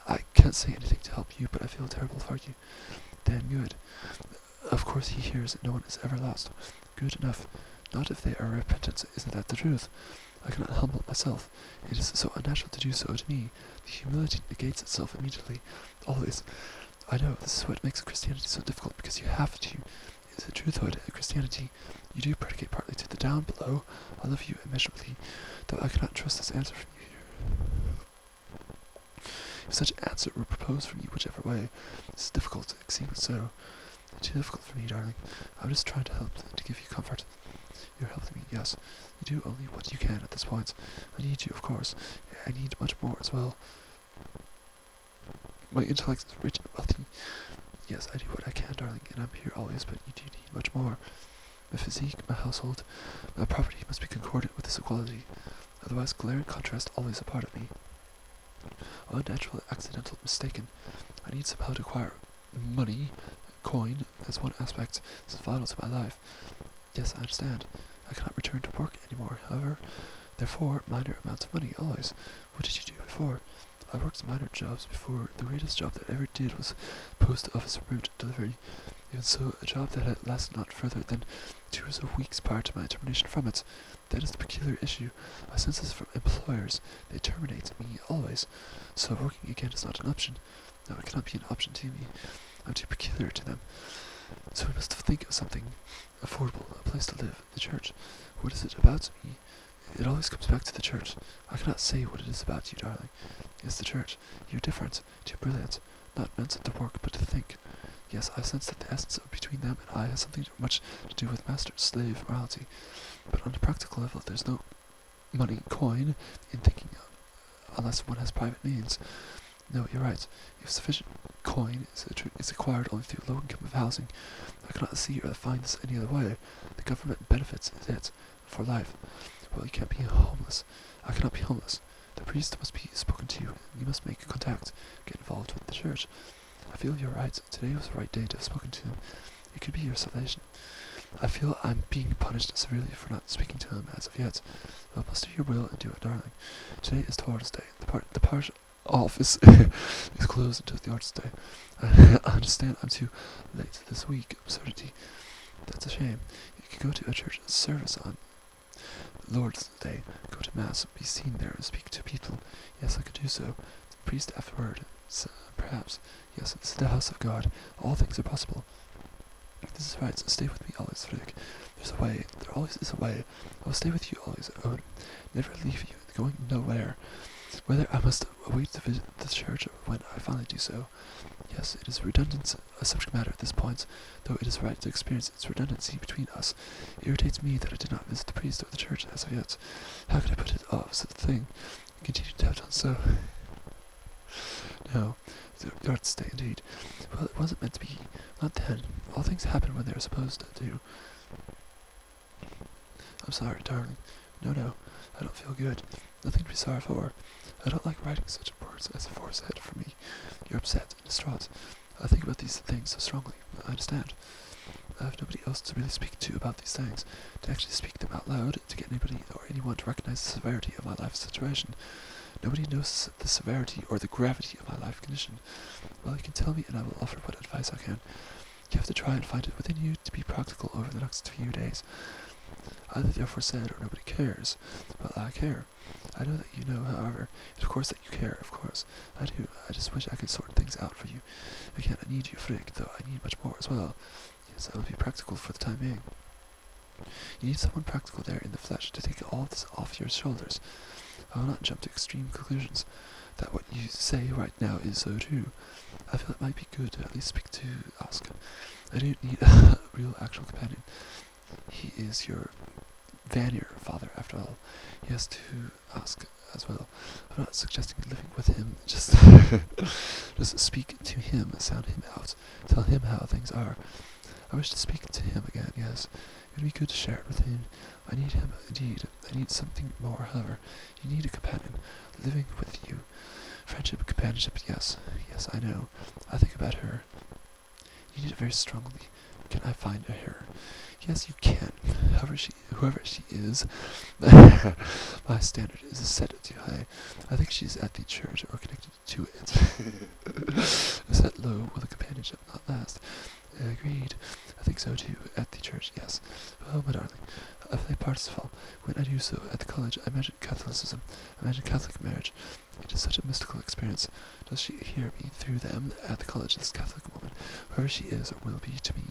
I can't say anything to help you, but I feel terrible for you. Then good. Of course he hears that no one is ever lost. Good enough. Not if they are repentant, isn't that the truth? I cannot humble myself. It is so unnatural to do so to me. The humility negates itself immediately. Always. I know, this is what makes Christianity so difficult, because you have to. It is a truthhood, a Christianity. You do predicate partly to the down below. I love you immeasurably, though I cannot trust this answer from you here. If such an answer were proposed from you whichever way, this is difficult, it seems so. It's too difficult for me, darling. I'm just trying to help, to give you comfort. You're helping me, yes. You do only what you can at this point. I need you, of course. I need much more as well. My intellect is rich and wealthy. Yes, I do what I can, darling, and I'm here always, but you do need much more. My physique, my household, my property must be concordant with this equality. Otherwise, glaring contrast always a part of me. Unnatural, accidental, mistaken. I need somehow to acquire money, coin, as one aspect. This is vital to my life. Yes, I understand. I cannot return to work anymore, however. Therefore, minor amounts of money, always. What did you do before? I worked minor jobs before. The greatest job that I ever did was post office route delivery. Even so, a job that had lasted not further than 2 or so weeks prior to my termination from it. That is the peculiar issue. I sense this from employers. They terminate me, always. So working again is not an option. No, it cannot be an option to me. I'm too peculiar to them. So we must think of something affordable, a place to live, the church. What is it about me? It always comes back to the church. I cannot say what it is about you, darling. It's the church. You're different, too brilliant, not meant to work, but to think. Yes, I sense that the essence of between them and I has something much to do with master-slave morality. But on a practical level, there's no money, coin, in thinking, unless one has private means. No, you're right. If sufficient coin is acquired only through low income of housing, I cannot see or find this any other way. The government benefits it for life. Well, you can't be homeless. I cannot be homeless. The priest must be spoken to. You must make contact, get involved with the church. I feel you're right. Today was the right day to have spoken to him. It could be your salvation. I feel I'm being punished severely for not speaking to him as of yet. Well, must do your will and do it, darling. Today is Towards Day. The parish office is closed until the Arts Day. I understand I'm too late this week. Absurdity. That's a shame. You could go to a church service on Lord's Day, go to Mass, be seen there, and speak to people. Yes, I could do so. The priest afterward, perhaps. Yes, it's the house of God. All things are possible. This is right, so stay with me always, Frick. There's a way. There always is a way. I will stay with you always, Owen. Never leave you, going nowhere. Whether I must wait to visit the church or when I finally do so. Yes, it is redundant, a subject matter at this point, though it is right to experience its redundancy between us. It irritates me that I did not visit the priest or the church as of yet. How could I put it off, such a thing? Continue to have done so. No, the Arts Day indeed. Well, it wasn't meant to be. Not then. All things happen when they are supposed to do. I'm sorry, darling. No, I don't feel good. Nothing to be sorry for. I don't like writing such words as aforesaid for me. You're upset and distraught. I think about these things so strongly. I understand. I have nobody else to really speak to about these things, to actually speak them out loud, to get anybody or anyone to recognize the severity of my life situation. Nobody knows the severity or the gravity of my life condition. Well, you can tell me and I will offer what advice I can. You have to try and find it within you to be practical over the next few days. Either the aforesaid or nobody cares. Well, I care. I know that you know, however, of course that you care, of course. I do. I just wish I could sort things out for you. Again, I need you, Frick, though I need much more as well. Yes, I will be practical for the time being. You need someone practical there in the flesh to take all this off your shoulders. I will not jump to extreme conclusions. That what you say right now is so true. I feel it might be good to at least speak to Oscar. I do need a real actual companion. He is your Vanir father, after all. He has to ask as well. I'm not suggesting living with him, just speak to him, sound him out, tell him how things are. I wish to speak to him again, yes. It would be good to share it with him. I need him, indeed. I need something more, however. You need a companion, living with you. Friendship, companionship, yes, I know. I think about her. You need it very strongly. Can I find her? Yes, you can. Whoever she is, my standard is set too high. I think she's at the church or connected to it. Set low will the companionship not last. Agreed. I think so too. At the church, yes. Oh, my darling, I play Parsifal. When I do so at the college, I imagine Catholicism. I imagine Catholic marriage. It is such a mystical experience. Does she hear me through them at the college, this Catholic woman, whoever she is or will be to me,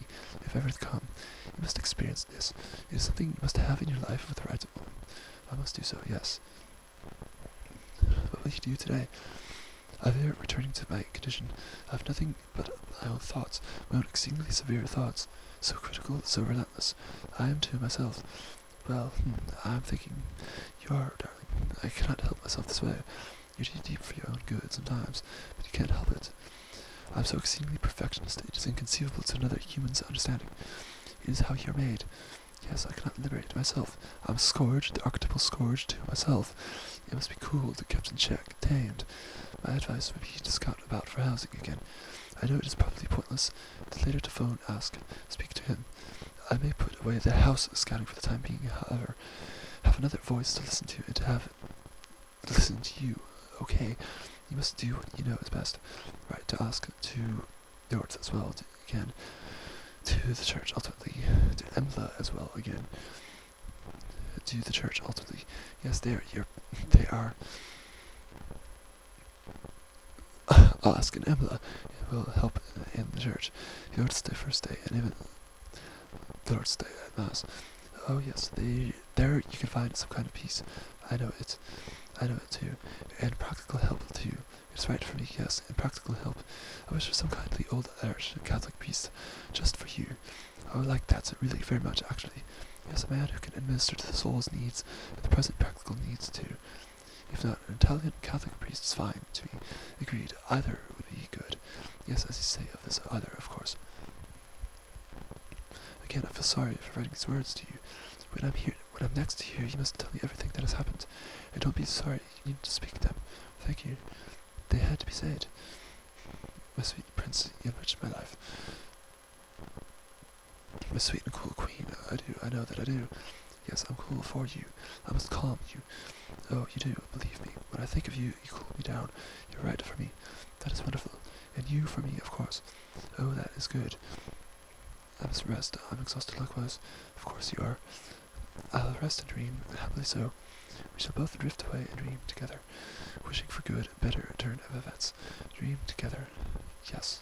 if ever to come? You must experience this. It is something you must have in your life with the right woman. I must do so, yes. What will you do today? Either returning to my condition, I have nothing but my own thoughts, my own exceedingly severe thoughts, so critical, so relentless. I am to myself. Well, I am thinking, you are, darling. I cannot help myself this way. You're too deep for your own good sometimes, but you can't help it. I am so exceedingly perfectionist, it is inconceivable to another human's understanding. It is how you're made. Yes, I cannot liberate myself. I am scourged, the archetypal scourge to myself. It must be cooled, kept in check, tamed. My advice would be to scout about for housing again. I know it is probably pointless, but later to phone, ask, speak to him. I may put away their house scouting for the time being, however, have another voice to listen to and to have listen to you. Okay, you must do what you know is best. Right, to ask to Lords as well, again, to the church ultimately, to Embla as well again, to the church ultimately. Yes, they are. I'll ask an Embla. It will help in the church. The Lord's Day first day, and even the Lord's Day at Mass. Oh yes, there you can find some kind of peace. I know it too. And practical help too. It's right for me, yes, and practical help. I wish for some kindly old Irish Catholic priest just for you. I would like that really very much, actually. Yes, a man who can administer to the soul's needs and the present practical needs too. If not, an Italian Catholic priest is fine to me. Agreed, either would be good. Yes, as you say of this either, of course. Again, I feel sorry for writing these words to you. When I'm next to you, you must tell me everything that has happened. And don't be sorry, you need to speak them. Thank you. They had to be said. My sweet prince, you enriched my life. My sweet and cool queen, I know that I do. Yes, I'm cool for you. I must calm you. Oh, you do, believe me. When I think of you, you cool me down. You're right for me. That is wonderful. And you for me, of course. Oh, that is good. I must rest. I'm exhausted likewise. Of course you are. I'll rest and dream, happily so. We shall both drift away and dream together, wishing for good and better turn of events. Dream together. Yes.